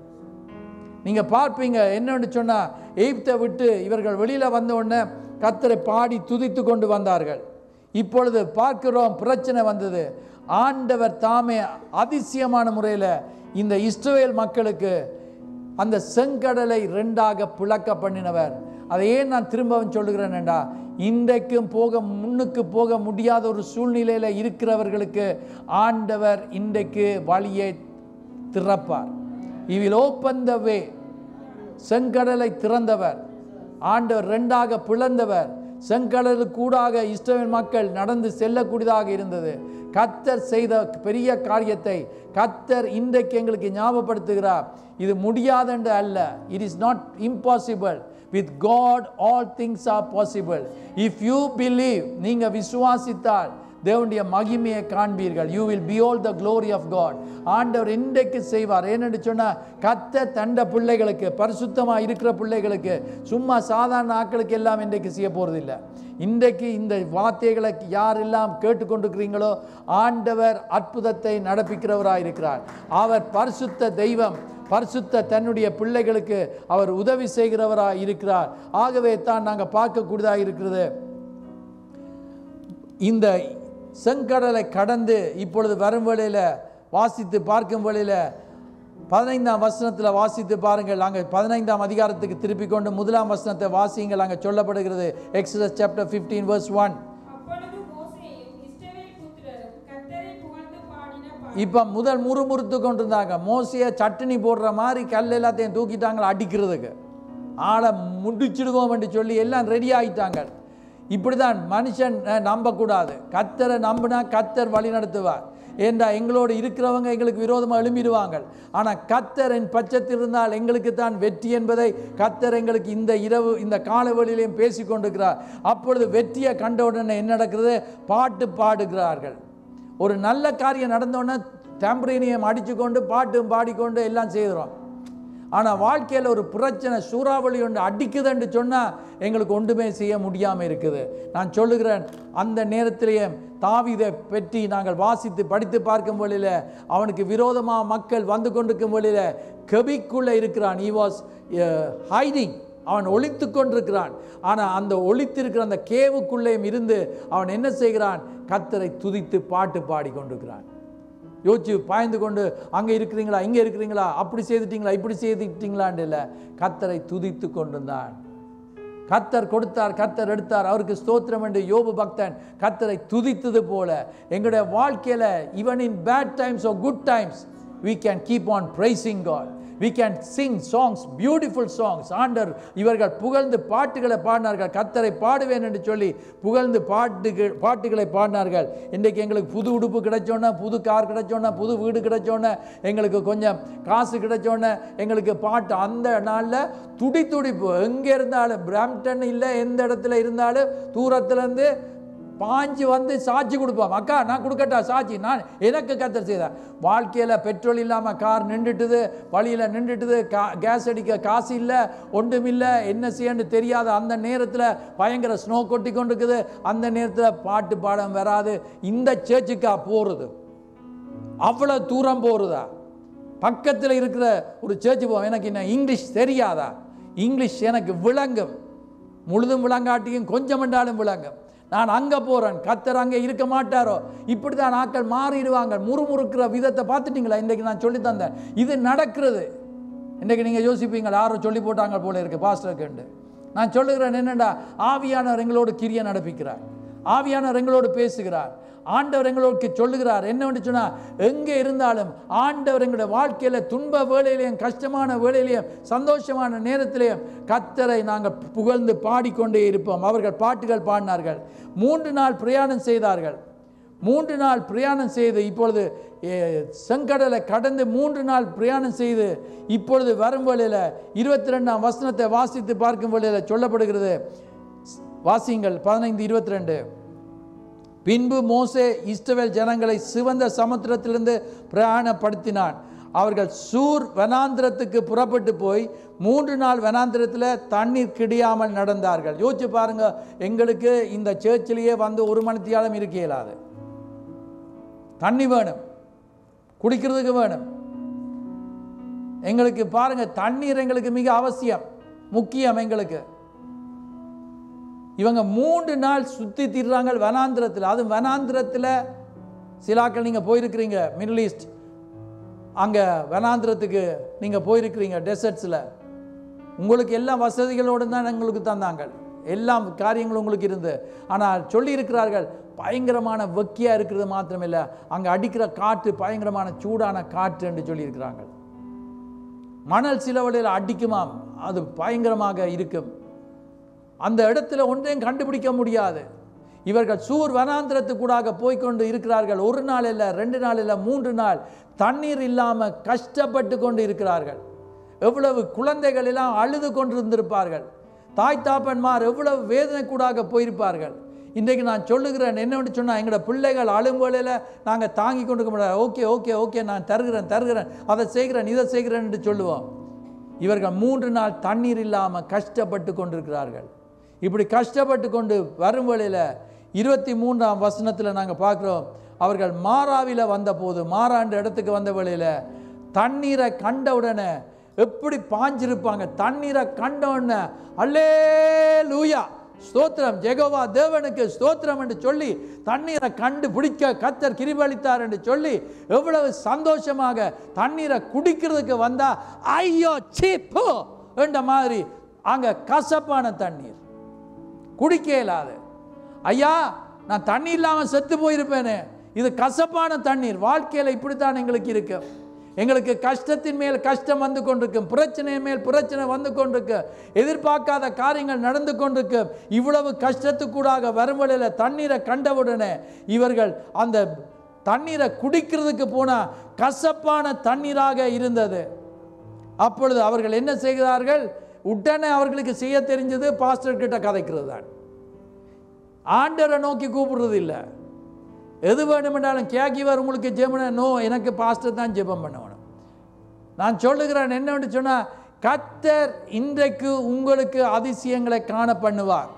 நீங்கள் பார்ப்பீங்க, என்னன்னு சொன்னால், எகிப்தை விட்டு இவர்கள் வெளியில் வந்த உடனே கர்த்தரை பாடி துதித்து கொண்டு வந்தார்கள். இப்பொழுது பார்க்கிறோம், பிரச்சனை வந்தது. ஆண்டவர் தாமே அதிசயமான முறையில் இந்த இஸ்ரவேல் மக்களுக்கு அந்த செங்கடலை ரெண்டாக பிளக்க பண்ணினவர். அதை ஏன் நான் திரும்பவும் சொல்லுகிறேன்டா, இன்றைக்கும் முன்னுக்கு போக முடியாத ஒரு சூழ்நிலையில் இருக்கிறவர்களுக்கு ஆண்டவர் இன்றைக்கு வழியை திறப்பார். He will open the way. செங்கடலை திறந்தவர், ஆண்டவர் ரெண்டாக பிளந்தவர். செங்கடலுக்கூடாக இஸ்ரவேல் மக்கள் நடந்து செல்லக்கூடியதாக இருந்தது. கர்த்தர் செய்த பெரிய காரியத்தை கர்த்தர் இன்றைக்கு எங்களுக்கு ஞாபகப்படுத்துகிறார். இது முடியாதென்று அல்ல. It is not impossible. With God all things are possible. If you believe, நீங்கள் விசுவாசித்தால் தேவனுடைய மகிமையை காண்பீர்கள். You will behold the glory of God. ஆண்டவர் இன்றைக்கு செய்வார். ஏனென்று சொன்னால், கர்த்தர் தண்ட பிள்ளைகளுக்கு, பரிசுத்தமாக இருக்கிற பிள்ளைகளுக்கு, சும்மா சாதாரண ஆட்களுக்கு எல்லாம் இன்றைக்கு செய்ய போகிறதில்லை. இன்றைக்கு இந்த வார்த்தைகளை யாரெல்லாம் கேட்டுக்கொண்டிருக்கிறீங்களோ, ஆண்டவர் அற்புதத்தை நடப்பிக்கிறவராக இருக்கிறார். அவர் பரிசுத்த தெய்வம், பரிசுத்த தன்னுடைய பிள்ளைகளுக்கு அவர் உதவி செய்கிறவராக இருக்கிறார். ஆகவே தான் நாங்கள் பார்க்கக்கூடியதாக இருக்கிறது. இந்த செங்கடலை கடந்து இப்பொழுது வரும் வேளையில், வாசித்து பார்க்கும் வேளையில், 15ஆம் வசனத்தில் வாசித்து பாருங்கள். அங்கே 15ஆம் அதிகாரத்துக்கு திருப்பி கொண்டு 1ஆம் வசனத்தை வாசியுங்கள். அங்கே சொல்லப்படுகிறது Exodus chapter 15 verse 1. இப்போ முதல் முறுமுறுத்து கொண்டிருந்தாங்க. மோசையை சட்டினி போடுற மாதிரி கல் எல்லாத்தையும் தூக்கிட்டாங்க அடிக்கிறதுக்கு. ஆளை முடிச்சிடுவோம் என்று சொல்லி எல்லாம் ரெடி ஆகிட்டாங்க. இப்படி தான் மனுஷன் நம்பக்கூடாது. கர்த்தரை நம்பினா கர்த்தர் வழி நடத்துவார். ஏண்டா எங்களோடு இருக்கிறவங்க எங்களுக்கு விரோதமாக எழும்பிடுவாங்க. ஆனால் கர்த்தர் என் பட்சத்தில் இருந்தால் எங்களுக்கு தான் வெற்றி என்பதை கர்த்தர் எங்களுக்கு இந்த இரவு இந்த காலவெளியிலையும் பேசி கொண்டிருக்கிறார். அப்பொழுது வெற்றியை கண்ட உடனே என்ன நடக்கிறது? பாட்டு பாடுகிறார்கள். ஒரு நல்ல காரியம் நடந்தோடனே டெம்பரேனியம் அடித்து கொண்டு பாட்டும் பாடிக்கொண்டு எல்லாம் செய்கிறோம். ஆனால் வாழ்க்கையில் ஒரு பிரச்சனை சூறாவளி ஒன்று அடிக்குதுன்னு சொன்னால் எங்களுக்கு ஒன்றுமே செய்ய முடியாமல் இருக்குது. நான் சொல்லுகிறேன், அந்த நேரத்திலேயே தாவீதை பற்றி நாங்கள் வாசித்து படித்து பார்க்கும் வழியில் அவனுக்கு விரோதமாக மக்கள் வந்து கொண்டிருக்கும் வழியில் கெபிக்குள்ளே இருக்கிறான். he was hiding. அவன் ஒளித்து கொண்டிருக்கிறான். ஆனால் அந்த ஒளித்திருக்கிற அந்த கேவுக்குள்ளேயும் இருந்து அவன் என்ன செய்கிறான்? கர்த்தரை துதித்து பாட்டு பாடி கொண்டிருக்கிறான். யோசிச்சு பாய்ந்து கொண்டு அங்கே இருக்கிறீங்களா, இங்கே இருக்கிறீங்களா, அப்படி செய்துட்டீங்களா, இப்படி செய்துட்டீங்களான்னு இல்லை, கர்த்தரை துதித்து கொண்டிருந்தான். கர்த்தர் கொடுத்தார், கர்த்தர் எடுத்தார், அவருக்கு ஸ்தோத்திரம் என்று யோபு பக்தன் கர்த்தரை துதித்தது போல எங்களுடைய வாழ்க்கையில் even in bad times or good times we can keep on praising God. We can sing songs, beautiful songs. ஆண்டவர் இவர்கள் புகழ்ந்து பாட்டுகளை பாடினார்கள். கர்த்தரை பாடுவேன் என்று சொல்லி புகழ்ந்து பாட்டுகளை பாடினார்கள். இன்றைக்கு எங்களுக்கு புது உடுப்பு கிடைச்சோன்னா, புது கார் கிடைச்சோன்னா, புது வீடு கிடைச்சோன்னா, எங்களுக்கு கொஞ்சம் காசு கிடைச்சோன்னே எங்களுக்கு பாட்டு அந்த நாளில் துடிப்பு. எங்கே இருந்தாலும் பிராம்டன் இல்லை, எந்த இடத்துல இருந்தாலும் தூரத்துலேருந்து பாஞ்சு வந்து சாட்சி கொடுப்போம். அக்கா நான் கொடுக்கட்டா சாட்சி, நான் எனக்கு கர்த்தர் செய்தேன். வாழ்க்கையில் பெட்ரோல் இல்லாமல் கார் நின்றுட்டுது, வழியில் நின்றுட்டுது, கேஸ் அடிக்க காசு இல்லை, ஒன்றும் இல்லை, என்ன செய்யன்னு தெரியாத அந்த நேரத்தில் பயங்கர ஸ்னோ கொட்டி கொண்டு இருக்குது. அந்த நேரத்தில் பாட்டு பாடம் வராது. இந்த சேர்ச்சுக்கா போகிறது, அவ்வளோ தூரம் போகிறதா? பக்கத்தில் இருக்கிற ஒரு சேர்ச்சு போவோம். எனக்கு என்ன இங்கிலீஷ் தெரியாதா? இங்கிலீஷ் எனக்கு விளங்கும், முழுதும் விளங்காட்டியும் கொஞ்சம் என்றாலும் விளங்கும். நான் அங்கே போகிறேன், கர்த்தர் அங்கே இருக்க மாட்டாரோ? இப்படி தான் ஆட்கள் மாறிடுவாங்க. முறுமுறுக்கிற விதத்தை பார்த்துட்டிங்களா? இன்றைக்கு நான் சொல்லி தந்தேன், இது நடக்கிறது. இன்றைக்கு நீங்கள் யோசிப்பீங்களா, யாரும் சொல்லி போட்டாங்க போல இருக்குது பாஸ்டருக்கு. நான் சொல்லுகிறேன் என்னென்னா, ஆவியானவர் எங்களோடு கிரியை நடப்பிக்கிறார், ஆவியானவர் எங்களோடு பேசுகிறார், ஆண்டவர் எங்களுக்கு சொல்லுகிறார். என்னவென்று சொன்னால், எங்கே இருந்தாலும் ஆண்டவர் எங்களுடைய வாழ்க்கையில் துன்ப வேளையிலையும் கஷ்டமான வேளையிலையும் சந்தோஷமான நேரத்திலையும் கர்த்தரை நாங்கள் புகழ்ந்து பாடிக்கொண்டே இருப்போம். அவர்கள் பாட்டுகள் பாடினார்கள். 3 நாள் பிரயாணம் செய்தார்கள். 3 நாள் பிரயாணம் செய்து இப்பொழுது செங்கடலை கடந்து 3 நாள் பிரயாணம் செய்து இப்பொழுது வரும் வேளையில் 22ஆம் வசனத்தை வாசித்து பார்க்கும் வேளையில் சொல்லப்படுகிறது. வாசியுங்கள் 15:22. பின்பு மோசே இஸ்ரவேல் ஜனங்களை சிவந்த சமுத்திரத்திலிருந்து பிரயாணப்படுத்தினான். அவர்கள் சூர் வனாந்திரத்துக்கு புறப்பட்டு போய் 3 நாள் வனாந்திரத்தில் தண்ணீர் கிடையாமல் நடந்தார்கள். யோசிச்சு பாருங்க, எங்களுக்கு இந்த சேர்ச்சிலேயே வந்து 1 மணித்தியாலம் இருக்க இயலாது. தண்ணி வேணும், குடிக்கிறதுக்கு வேணும். எங்களுக்கு பாருங்க, தண்ணீர் எங்களுக்கு மிக அவசியம், முக்கியம் எங்களுக்கு. இவங்க 3 நாள் சுற்றி திடுறாங்க வனாந்திரத்தில். அதுவும் வனாந்திரத்தில் சிலாக்கள் நீங்கள் போயிருக்கிறீங்க, மிடில் ஈஸ்ட், அங்கே வனாந்திரத்துக்கு நீங்கள் போயிருக்கிறீங்க, டெசர்ட்ஸில். உங்களுக்கு எல்லா வசதிகளோடு தான் எங்களுக்கு தந்தாங்க, எல்லா காரியங்களும் உங்களுக்கு இருந்து. ஆனால் சொல்லியிருக்கிறார்கள், பயங்கரமான வெக்கியாக இருக்கிறது மாத்திரமில்லை, அங்கே அடிக்கிற காற்று பயங்கரமான சூடான காற்று என்று சொல்லியிருக்கிறாங்க. மணல் சில வழியில் அடிக்குமாம், அது பயங்கரமாக இருக்கும். அந்த இடத்துல ஒன்றையும் கண்டுபிடிக்க முடியாது. இவர்கள் சூர் வனாந்திரத்துக்கூடாக போய்கொண்டு இருக்கிறார்கள். 1 நாள் இல்லை, 2 நாள் இல்லை, 3 நாள் தண்ணீர் இல்லாமல் கஷ்டப்பட்டு கொண்டு இருக்கிறார்கள். எவ்வளவு குழந்தைகள் எல்லாம் அழுது கொண்டிருந்திருப்பார்கள். தாய் தாப்பன்மார் எவ்வளவு வேதனை கூடாக போயிருப்பார்கள். இன்றைக்கு நான் சொல்லுகிறேன் என்னென்னு சொன்னால், எங்களோட பிள்ளைகள் அழும்பொழியில் நாங்கள் தாங்கி கொண்டு முடியாது. ஓகே ஓகே ஓகே நான் தருகிறேன், அதை செய்கிறேன், இதை செய்கிறேன் என்று சொல்லுவோம். இவர்கள் 3 நாள் தண்ணீர் இல்லாமல் கஷ்டப்பட்டு கொண்டிருக்கிறார்கள். இப்படி கஷ்டப்பட்டு கொண்டு வரும் வேளையில் 23ஆம் வசனத்தில் நாங்கள் பார்க்குறோம், அவர்கள் மாராவில் வந்தபோது, மாறாண்ட இடத்துக்கு வந்த வேளையில் தண்ணீரை கண்டவுடனே எப்படி பாஞ்சிருப்பாங்க. தண்ணீரை கண்டவுடனே அல்லேலூயா ஸ்தோத்திரம், ஜெகோவா தேவனுக்கு ஸ்தோத்திரம் என்று சொல்லி தண்ணீரை கண்டு பிடிக்க கர்த்தர் கிருபை அளித்தார் என்று சொல்லி எவ்வளவு சந்தோஷமாக தண்ணீரை குடிக்கிறதுக்கு வந்தா ஐயோ சீப்பு என்ற மாதிரி அங்க கசப்பான தண்ணீர் குடிக்க இயலாது. ஐயா நான் தண்ணி இல்லாமல் செத்து போயிருப்பேனே, இது கசப்பான தண்ணீர். வாழ்க்கையில் இப்படித்தான் எங்களுக்கு இருக்கு. எங்களுக்கு கஷ்டத்தின் மேல் கஷ்டம் வந்து கொண்டிருக்கும், பிரச்சனை மேல் பிரச்சனை வந்து கொண்டிருக்கு, எதிர்பார்க்காத காரியங்கள் நடந்து கொண்டிருக்கு. இவ்வளவு கஷ்டத்துக்கூடாக வரும் வழியில் தண்ணீரை கண்டவுடனே இவர்கள் அந்த தண்ணீரை குடிக்கிறதுக்கு போனால் கசப்பான தண்ணீராக இருந்தது. அப்பொழுது அவர்கள் என்ன செய்கிறார்கள்? உடனே அவர்களுக்கு செய்ய தெரிஞ்சது பாஸ்டர் கிட்ட கதைக்கிறது தான். ஆண்டவரை நோக்கி கூப்பிடுறது இல்லை. எது வேணுமென்றாலும் கேக்கிவர் உங்களுக்கு ஜெபம் நோ, எனக்கு பாஸ்டர் தான் ஜெபம் பண்ணணும். நான் சொல்லுகிறேன் என்னன்னு சொன்னால், கர்த்தர் இன்றைக்கு உங்களுக்கு அதிசயங்களை காண பண்ணுவார்.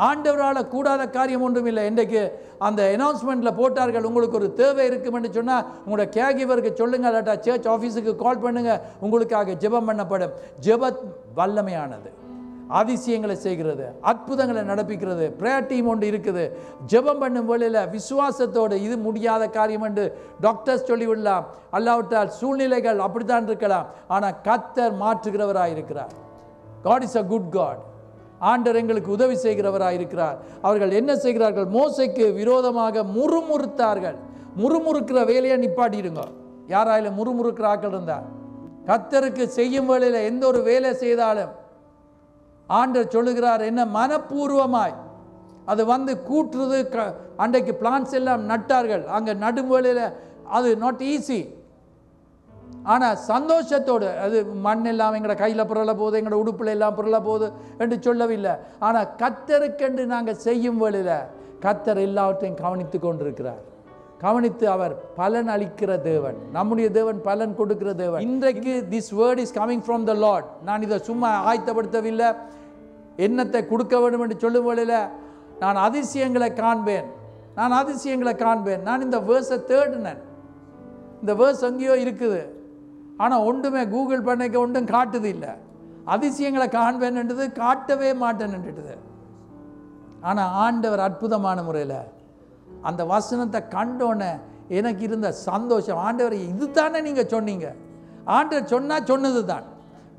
ஆண்டவரால் கூடாத காரியம் ஒன்றும் இல்லை. இன்றைக்கு அந்த அனௌன்ஸ்மெண்ட்டில் போட்டார்கள், உங்களுக்கு ஒரு தேவை இருக்குமென்று சொன்னால் உங்களோட கேகிவருக்கு சொல்லுங்கள், இல்லாட்டா சர்ச் ஆஃபீஸுக்கு கால் பண்ணுங்கள், உங்களுக்காக ஜெபம் பண்ணப்படும். ஜெப வல்லமையானது, அதிசயங்களை செய்கிறது, அற்புதங்களை நடப்பிக்கிறது. பிரேயர் டீம் ஒன்று இருக்குது. ஜெபம் பண்ணும் வேளையில் விசுவாசத்தோடு இது முடியாத காரியம் என்று டாக்டர்ஸ் சொல்லிவிடலாம், அல்லாவிட்டால் சூழ்நிலைகள் அப்படித்தான் இருக்கலாம். ஆனால் கர்த்தர் மாற்றுகிறவராக இருக்கிறார். God is a good God. ஆண்டவர் எங்களுக்கு உதவி செய்கிறவராக இருக்கிறார். அவர்கள் என்ன செய்கிறார்கள்? மோசைக்கு விரோதமாக முறுமுறுத்தார்கள். முறுமுறுக்கிற வேலையை நிப்பாட்டிடுங்க. யாராயிலும் முறுமுறுக்கிற ஆக்கள் இருந்தால், கர்த்தருக்கு செய்யும் வேளையில் எந்த ஒரு வேலை செய்தாலும் ஆண்டவர் சொல்லுகிறார், என்ன மனப்பூர்வமாய் அது வந்து கூட்டுறது. அன்றைக்கு பிளான்ஸ் எல்லாம் நட்டார்கள். அங்கே நடும் வேளையில் அது நாட் ஈஸி. ஆனால் சந்தோஷத்தோடு, அது மண் எல்லாம் எங்களோட கையில் புரள போகுது, எங்களோட உடுப்பில் எல்லாம் புரள போகுது என்று சொல்லவில்லை. ஆனால் கர்த்தருக்கென்று நாங்கள் செய்யும் வேளையில் கர்த்தர் எல்லாவற்றையும் கவனித்து கொண்டிருக்கிறார். கவனித்து அவர் பலன் அளிக்கிற தேவன். நம்முடைய தேவன் பலன் கொடுக்கிற தேவன். இன்றைக்கு this word is coming from the Lord. நான் இதை சும்மா ஆயத்தப்படுத்தவில்லை. என்னத்தை கொடுக்க வேண்டும் என்று சொல்லும் வேளையில் நான் அதிசயங்களை காண்பேன், நான் அதிசயங்களை காண்பேன். நான் இந்த வேர்ஸை தேடினேன். இந்த வேர்ஸ் எங்கேயோ இருக்குது, ஆனால் ஒன்றுமே கூகுள் பண்ணிக்க ஒன்றும் காட்டுது இல்லை. அதிசயங்களை காண்பேன்ன்றது காட்டவே மாட்டேன்னுட்டுது. ஆனால் ஆண்டவர் அற்புதமான முறையில் அந்த வசனத்தை கண்டோன்னே எனக்கு இருந்த சந்தோஷம். ஆண்டவர் இது தானே நீங்கள் சொன்னீங்க. ஆண்டவர் சொன்னால் சொன்னது தான்.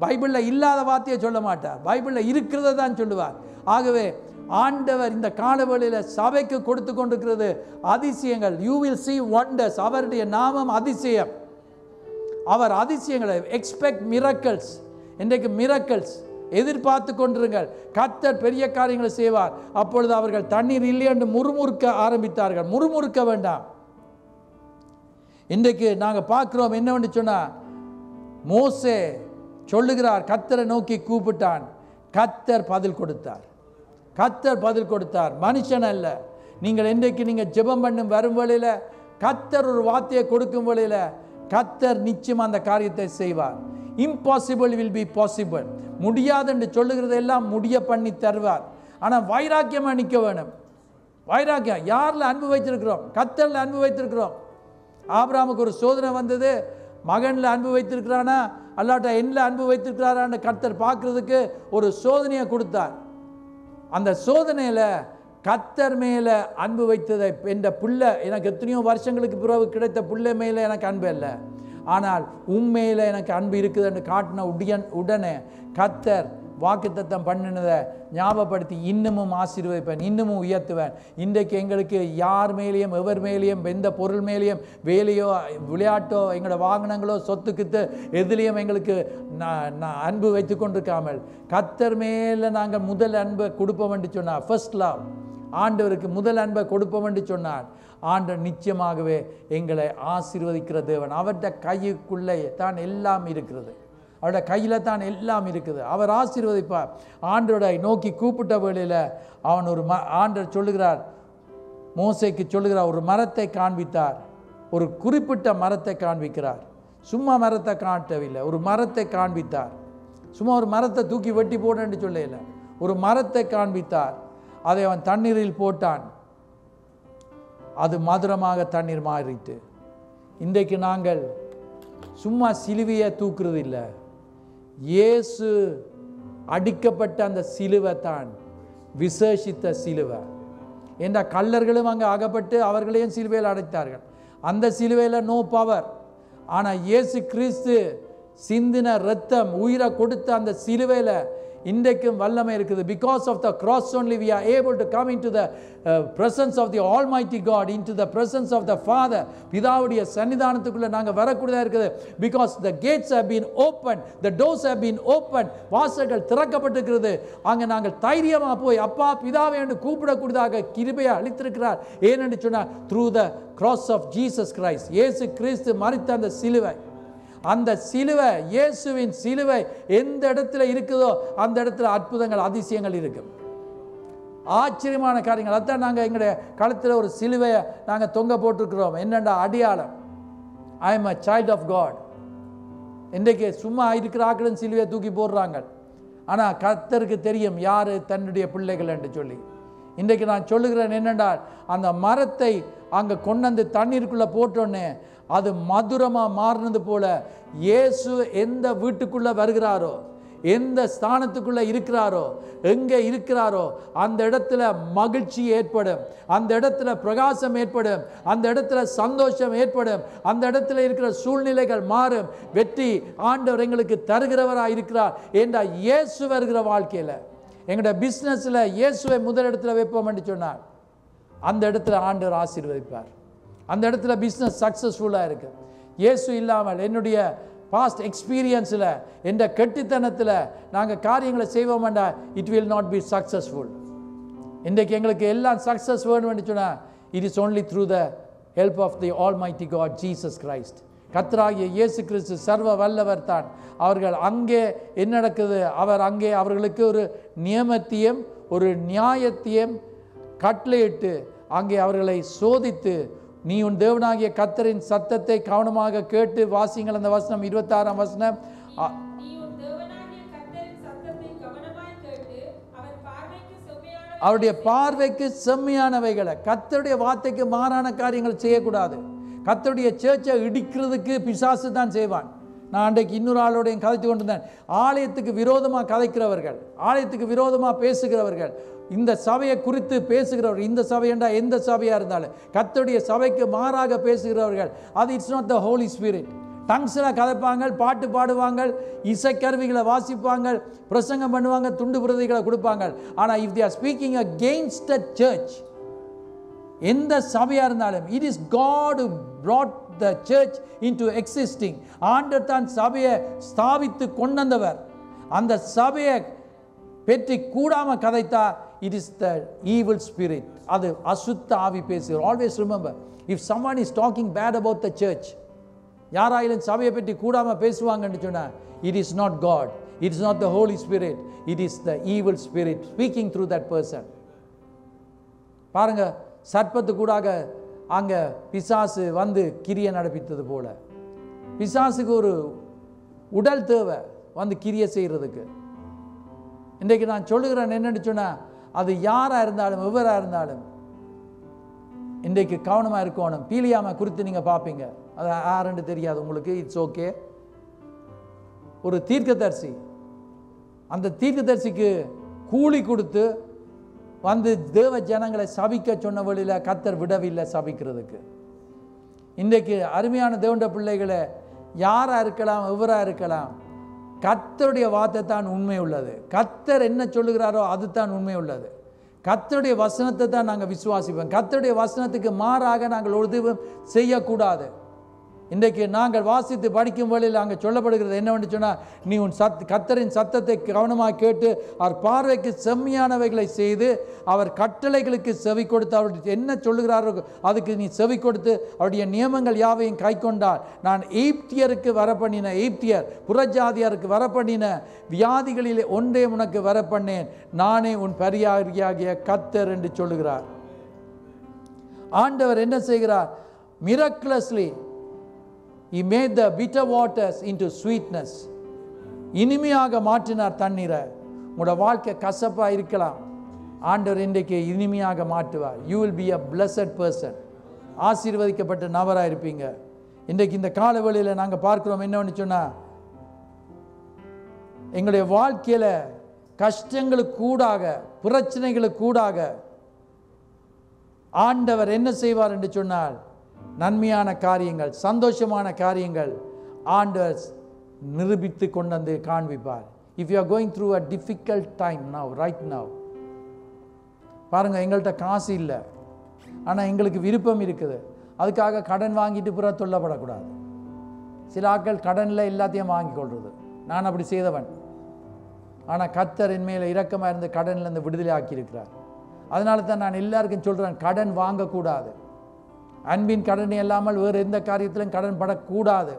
பைபிளில் இல்லாத வார்த்தையை சொல்ல மாட்டார், பைபிளில் இருக்கிறத தான் சொல்லுவார். ஆகவே ஆண்டவர் இந்த காலவெளியில் சபைக்கு கொடுத்து கொண்டிருக்கிறது அதிசயங்கள். You will see wonders. அவருடைய நாமம் அதிசயம். அவர் அதிசயங்களை எக்ஸ்பெக்ட் மிரக்கல்ஸ். இன்றைக்கு மிரக்கல்ஸ் எதிர்பார்த்து கொண்டிருங்கள். கர்த்தர் பெரிய காரியங்களை செய்வார். அப்பொழுது அவர்கள் தண்ணீர் இல்லை என்று முறுமுறுக்க ஆரம்பித்தார்கள். முறுமுறுக்க வேண்டாம். இன்றைக்கு நாங்கள் பார்க்கிறோம் என்னவென்று சொன்னால், மோசே சொல்லுகிறார், கர்த்தரை நோக்கி கூப்பிட்டான், கர்த்தர் பதில் கொடுத்தார். கர்த்தர் பதில் கொடுத்தார், மனுஷன் அல்ல. நீங்கள் இன்றைக்கு நீங்கள் ஜெபம் பண்ணும் வரும் வேளையில் கர்த்தர் ஒரு வார்த்தையை கொடுக்கும் வேளையில் கர்த்தர் நிச்சயம் அந்த காரியத்தை செய்வார். Impossible will be possible. முடியாது என்று சொல்லுகிறது எல்லாம் முடிய பண்ணி தருவார். ஆனால் வைராக்கியமாக நிற்க வேணும். வைராக்கியம் யாரில் அன்பு வைத்திருக்கிறோம்? கர்த்தரில் அன்பு வைத்திருக்கிறோம். ஆபிரகாமுக்கு ஒரு சோதனை வந்தது. மகனில் அன்பு வைத்திருக்கிறானா அல்லாட்டா என்னில் அன்பு வைத்திருக்கிறாரான்னு கர்த்தர் பார்க்கறதுக்கு ஒரு சோதனையை கொடுத்தார். அந்த சோதனையில் கர்த்தர் மேலே அன்பு வைத்ததை என்ற பிள்ளை, எனக்கு எத்தனையோ வருஷங்களுக்கு பிறகு கிடைத்த பிள்ளை மேலே எனக்கு அன்பு இல்லை, ஆனால் உண்மையில் எனக்கு அன்பு இருக்குதுன்னு காட்டின உடனே கர்த்தர் வாக்குத்தத்தம் பண்ணினதை ஞாபகப்படுத்தி இன்னமும் ஆசீர்வதிப்பேன், இன்னமும் உயர்த்துவேன். இன்றைக்கு எங்களுக்கு யார் மேலேயும் எவர் மேலேயும் எந்த பொருள் மேலேயும் வேலையோ விளையாட்டோ எங்களோட வாகனங்களோ சொத்துக்குத்து எதுலேயும் எங்களுக்கு அன்பு வைத்து கொண்டிருக்காமல் கர்த்தர் மேலே நாங்கள் முதல் அன்பை கொடுப்போம் என்று சொன்னார். ஃபர்ஸ்ட் லவ், ஆண்டவருக்கு முதல் அன்பை கொடுப்போம் என்று சொன்னார். ஆண்டவர் நிச்சயமாகவே எங்களை ஆசீர்வதிக்கிற தேவன். அவர்கிட்ட கைக்குள்ளே தான் எல்லாம் இருக்கிறது, அவருடைய கையில் தான் எல்லாம் இருக்குது. அவர் ஆசீர்வதிப்பார். ஆண்டவரை நோக்கி கூப்பிட்ட வேளையில் அவன் ஒரு ஆண்டவர் சொல்லுகிறார், மோசேக்கு சொல்லுகிறார், ஒரு மரத்தை காண்பித்தார். ஒரு குறிப்பிட்ட மரத்தை காண்பிக்கிறார். சும்மா மரத்தை காட்டவில்லை, ஒரு மரத்தை காண்பித்தார். சும்மா ஒரு மரத்தை தூக்கி வெட்டி போடன்னு சொல்லல, ஒரு மரத்தை காண்பித்தார். அதை அவன் தண்ணீரில் போட்டான். அது மதுரமாக தண்ணீர் மாறிட்டு. இன்றைக்கு நாங்கள் சும்மா சிலுவையை தூக்குறது இல்லை, இயேசு அடிக்கப்பட்ட அந்த சிலுவை தான் விசேஷித்த சிலுவை. என்ற கள்ளர்களும் அங்கே அகப்பட்டு அவர்களையும் சிலுவையில் அடைத்தார்கள். அந்த சிலுவையில் நோ பவர். ஆனால் இயேசு கிறிஸ்து சிந்தின இரத்தம், உயிரை கொடுத்த அந்த சிலுவையில் இன்றைக்கும் வல்லமை இருக்குது. Because of the cross only we are able to come into the presence of the Almighty God, into the presence of the Father. பிதாவுடைய சன்னிதானத்துக்குள்ள நாங்கள் வரக்கூடியதாக இருக்குது. Because the gates have been opened, the doors have been opened, வாசல்கள் திறக்கப்பட்டிருக்கிறது. அங்கே நாங்கள் தைரியமாக போய் அப்பா பிதாவே என்று கூப்பிடக்கூடியதாக கிருபையை அளித்திருக்கிறார். ஏனென்று சொன்னால் through the cross of Jesus Christ, இயேசு கிறிஸ்து மரித்த அந்த சிலுவை, அந்த சிலுவை, இயேசுவின் சிலுவை எந்த இடத்துல இருக்குதோ அந்த இடத்துல அற்புதங்கள் அதிசயங்கள் இருக்கும், ஆச்சரியமான காரியங்கள். அதான் நாங்கள் எங்களுடைய கழுத்தில் ஒரு சிலுவையை நாங்கள் தொங்க போட்டிருக்கிறோம். என்னென்னா அடையாளம், I am a child of God. இன்றைக்கு சும்மா இருக்கிற ஆக்களும் சிலுவையை தூக்கி போடுறாங்க. ஆனால் கர்த்தருக்கு தெரியும் யார் தன்னுடைய பிள்ளைகள் என்று சொல்லி. இன்றைக்கு நான் சொல்லுகிறேன் என்னென்றால், அந்த மரத்தை அங்கே கொண்டு வந்து தண்ணீருக்குள்ளே போட்டோன்னே அது மதுரமாக மாறினது போல இயேசு எந்த வீட்டுக்குள்ளே வருகிறாரோ, எந்த ஸ்தானத்துக்குள்ளே இருக்கிறாரோ, எங்கே இருக்கிறாரோ அந்த இடத்துல மகிழ்ச்சி ஏற்படும், அந்த இடத்துல பிரகாசம் ஏற்படும், அந்த இடத்துல சந்தோஷம் ஏற்படும், அந்த இடத்துல இருக்கிற சூழ்நிலைகள் மாறும். வெற்றி ஆண்டவர் எங்களுக்கு தருகிறவராக இருக்கிறார் என்றால் இயேசு வருகிற வாழ்க்கையில் எங்களுடைய பிஸ்னஸில் இயேசுவை முதலிடத்தில் வைப்போம் என்று சொன்னார். அந்த இடத்துல ஆண்டவர் ஆசீர்வதிப்பார். அந்த இடத்துல பிஸ்னஸ் சக்ஸஸ்ஃபுல்லாக இருக்கு. இயேசு இல்லாமல் என்னுடைய பாஸ்ட் எக்ஸ்பீரியன்ஸில் என்ற கெட்டித்தனத்தில் நாங்கள் காரியங்களை செய்வோம் என்றால் it will not be successful. இன்றைக்கு எங்களுக்கு எல்லாம் சக்ஸஸ் வேணும்னு சொன்னால் it is only through the help of the almighty God Jesus Christ. கர்த்தராகிய இயேசு கிறிஸ்து சர்வ வல்லவர் தான். அவர்கள் அங்கே என்ன நடக்குது, அவர் அங்கே அவர்களுக்கு ஒரு நியமத்தையும் ஒரு நியாயத்தையும் கட்டளையிட்டு அங்கே அவர்களை சோதித்து, நீ உன் தேவனாகிய கர்த்தரின் சத்தத்தை கவனமாக கேட்டு வாசிங்கள். அந்த வசனம் 26ஆம் வசனம், அவருடைய பார்வைக்கு செம்மையானவைகளை, கர்த்தருடைய வார்த்தைக்கு மாறான காரியங்கள் செய்யக்கூடாது. கர்த்தருடைய சேர்ச்சை இடிக்கிறதுக்கு பிசாசு தான் செய்வான். நான் அன்றைக்கு இன்னொரு ஆளோடையும் கதைத்து கொண்டிருந்தேன். ஆலயத்துக்கு விரோதமாக கதைக்கிறவர்கள், ஆலயத்துக்கு விரோதமாக பேசுகிறவர்கள், இந்த சபையை குறித்து பேசுகிறவர்கள், இந்த சபை என்றால் எந்த சபையாக இருந்தாலும் கர்த்தருடைய சபைக்கு மாறாக பேசுகிறவர்கள், அது it's not the holy spirit. டங்ஸில் கதைப்பாங்க, பாட்டு பாடுவாங்க, இசைக்கருவிகளை வாசிப்பாங்க, பிரசங்கம் பண்ணுவாங்க, துண்டு பிரதிகளை கொடுப்பாங்க. ஆனால் if they are speaking against the church, எந்த சபையாக இருந்தாலும் it is God who brought the church into existing. ஆண்டவர் தான் சபையை ஸ்தாபித்து கொண்டவர். அந்த சபையை பெற்றி கூடாம கதைத்தா it is the evil spirit, அது அசுத்த ஆவி பேசுகிறார். always remember, if someone is talking bad about the church, யாராயிலும் சபையை பற்றி கூடாம பேசுவாங்கன்னு சொன்னா it is not God, it is not the Holy Spirit, it is the evil spirit speaking through that person. பாருங்க, சர்ப்பத்து கூடாக அங்கே பிசாசு வந்து கிரியை நடப்பித்தது போல, பிசாசுக்கு ஒரு உடல் தேவை வந்து கிரியை செய்கிறதுக்கு. இன்றைக்கு நான் சொல்லுகிறேன் என்னென்னு சொன்னால், அது யாராக இருந்தாலும் எவராக இருந்தாலும் இன்றைக்கு கவனமாக இருக்கணும். பீலியாமை குறித்து நீங்கள் பார்ப்பீங்க, அது யாருன்னு தெரியாது உங்களுக்கு, இட்ஸ் ஓகே. ஒரு தீர்க்கதரிசி, அந்த தீர்க்கதரிசிக்கு கூலி கொடுத்து வந்து தேவ ஜனங்களை சபிக்க சொன்ன வழியில் கர்த்தர் விடவில்லை சபிக்கிறதுக்கு. இன்றைக்கு அருமையான தேவண்ட பிள்ளைகளை யாராக இருக்கலாம், எவராக இருக்கலாம், கர்த்தருடைய வார்த்தை தான் உண்மை உள்ளது. கர்த்தர் என்ன சொல்லுகிறாரோ அது தான் உண்மை உள்ளது. கர்த்தருடைய வசனத்தை தான் நாங்கள் விசுவாசிப்போம். கர்த்தருடைய வசனத்துக்கு மாறாக நாங்கள் ஒரு தீபம் செய்யக்கூடாது. இன்றைக்கு நாங்கள் வாசித்து படிக்கும் வழியில் அங்கே சொல்லப்படுகிறது என்னவென்று சொன்னால், நீ உன் கர்த்தரின் சத்தத்தை கவனமாக கேட்டு அவர் பார்வைக்கு செம்மையானவைகளை செய்து அவர் கட்டளைகளுக்கு செவி கொடுத்து அவருடைய என்ன சொல்லுகிறாரோ அதுக்கு நீ செவி கொடுத்து அவருடைய நியமங்கள் யாவையும் கை கொண்டால், நான் எகிப்தியருக்கு வரப்பண்ணின, எகிப்தியர் புறஜாதியாருக்கு வரப்பண்ணின வியாதிகளிலே ஒன்றே உனக்கு வரப்பண்ணேன், நானே உன் பரியாகிய கர்த்தர் என்று சொல்லுகிறார். ஆண்டவர் என்ன செய்கிறார்? miraculously He made the bitter waters into sweetness. இனிமையாக மாற்றினார் தண்ணீரை. உங்களோட வாழ்க்கை கசப்பாக இருக்கலாம், ஆண்டவர் இன்றைக்கு இனிமையாக மாற்றுவார். You will be a blessed person. ஆசீர்வதிக்கப்பட்ட நபராக இருப்பீங்க. இன்றைக்கு இந்த காலவெளியில் நாங்கள் பார்க்கிறோம் என்னன்னு சொன்னால், எங்களுடைய வாழ்க்கையில் கஷ்டங்களுக்கு கூடாக, பிரச்சனைகளுக்கு கூடாக ஆண்டவர் என்ன செய்வார் என்று சொன்னால், நன்மையான காரியங்கள், சந்தோஷமான காரியங்கள் ஆண்டவர் நிரூபித்து கொண்டு வந்து காண்பிப்பார். If you are going through a difficult time now, right now, பாருங்கள், எங்கள்கிட்ட காசு இல்லை, ஆனால் எங்களுக்கு விருப்பம் இருக்குது, அதுக்காக கடன் வாங்கிட்டு பிற தொல்லப்படக்கூடாது. சில ஆட்கள் கடனில் எல்லாத்தையும் வாங்கி கொள்வது. நான் அப்படி செய்தவன். ஆனால் கர்த்தர் என் மேலே இரக்கமாக இருந்து கடன்லேருந்து விடுதலை ஆக்கியிருக்கிறார். அதனால தான் நான் எல்லாருக்கும் சொல்கிறேன், கடன் வாங்கக்கூடாது. அன்பின் கடனை இல்லாமல் வேறு எந்த காரியத்திலும் கடன் படக்கூடாது.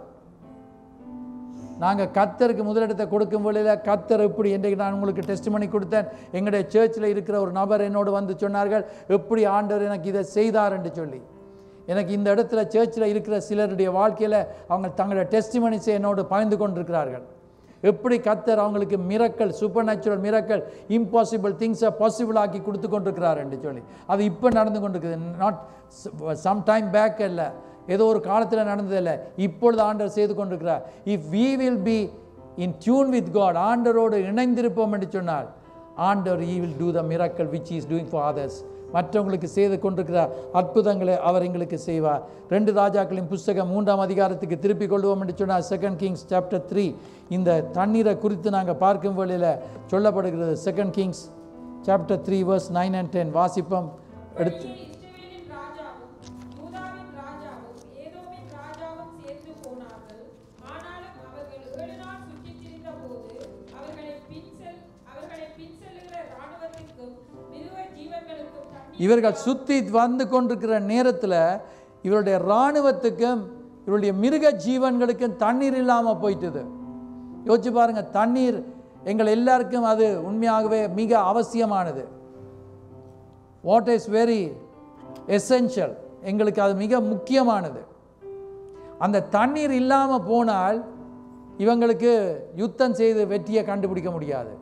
நாங்கள் கர்த்தருக்கு முதலிடத்தை கொடுக்கும் வேளையில் கர்த்தர் எப்படி, இன்றைக்கு நான் உங்களுக்கு டெஸ்டிமனி கொடுத்தேன். எங்களுடைய சர்ச்சில் இருக்கிற ஒரு நபர் என்னோடு வந்து சொன்னார்கள், எப்படி ஆண்டவர் எனக்கு இதை செய்தார் என்று சொல்லி. எனக்கு இந்த இடத்துல சர்ச்சில் இருக்கிற சிலருடைய வாழ்க்கையில் அவங்க தங்களுடைய டெஸ்டிமனிஸை என்னோடு பகிர்ந்து கொண்டிருக்கிறார்கள். எப்படி கர்த்தர் அவங்களுக்கு miracle, super natural miracle, impossible திங்ஸை பாசிபிள் ஆக்கி கொடுத்து கொண்டிருக்கிறார் என்று சொல்லி. அது இப்போ நடந்து கொண்டிருக்குது. நாட் சம் டைம் பேக் இல்லை, ஏதோ ஒரு காலத்தில் நடந்ததில்லை, இப்பொழுது ஆண்டவர் செய்து கொண்டிருக்கிறார். If we will be in tune with God, ஆண்டவரோடு இணைந்திருப்போம் என்று சொன்னால், ஆண்டவர் he will do the miracle which he is doing for others. மற்றவங்களுக்கு செய்து கொண்டிருக்கிற அற்புதங்களை அவர் எங்களுக்கு செய்வார். 2 ராஜாக்களின் புஸ்தகம் 3ஆம் அதிகாரத்துக்கு திருப்பிக் கொள்வோம் என்று சொன்னால், 2 Kings chapter 3 இந்த தண்ணீரை குறித்து நாங்கள் பார்க்கும் வேளையில் சொல்லப்படுகிறது. 2 Kings chapter 3 verse 9 and 10 வாசிப்போம். எடுத்து இவர்கள் சுற்றி வந்து கொண்டிருக்கிற நேரத்தில் இவருடைய இராணுவத்துக்கும் இவருடைய மிருக ஜீவன்களுக்கும் தண்ணீர் இல்லாமல் போயிட்டுது. யோசிச்சு பாருங்கள், தண்ணீர் எங்கள் எல்லாருக்கும் அது உண்மையாகவே மிக அவசியமானது. வாட் இஸ் வெரி எசென்ஷியல், எங்களுக்கு அது மிக முக்கியமானது. அந்த தண்ணீர் இல்லாமல் போனால் இவங்களுக்கு யுத்தம் செய்து வெற்றியை கண்டுபிடிக்க முடியாது.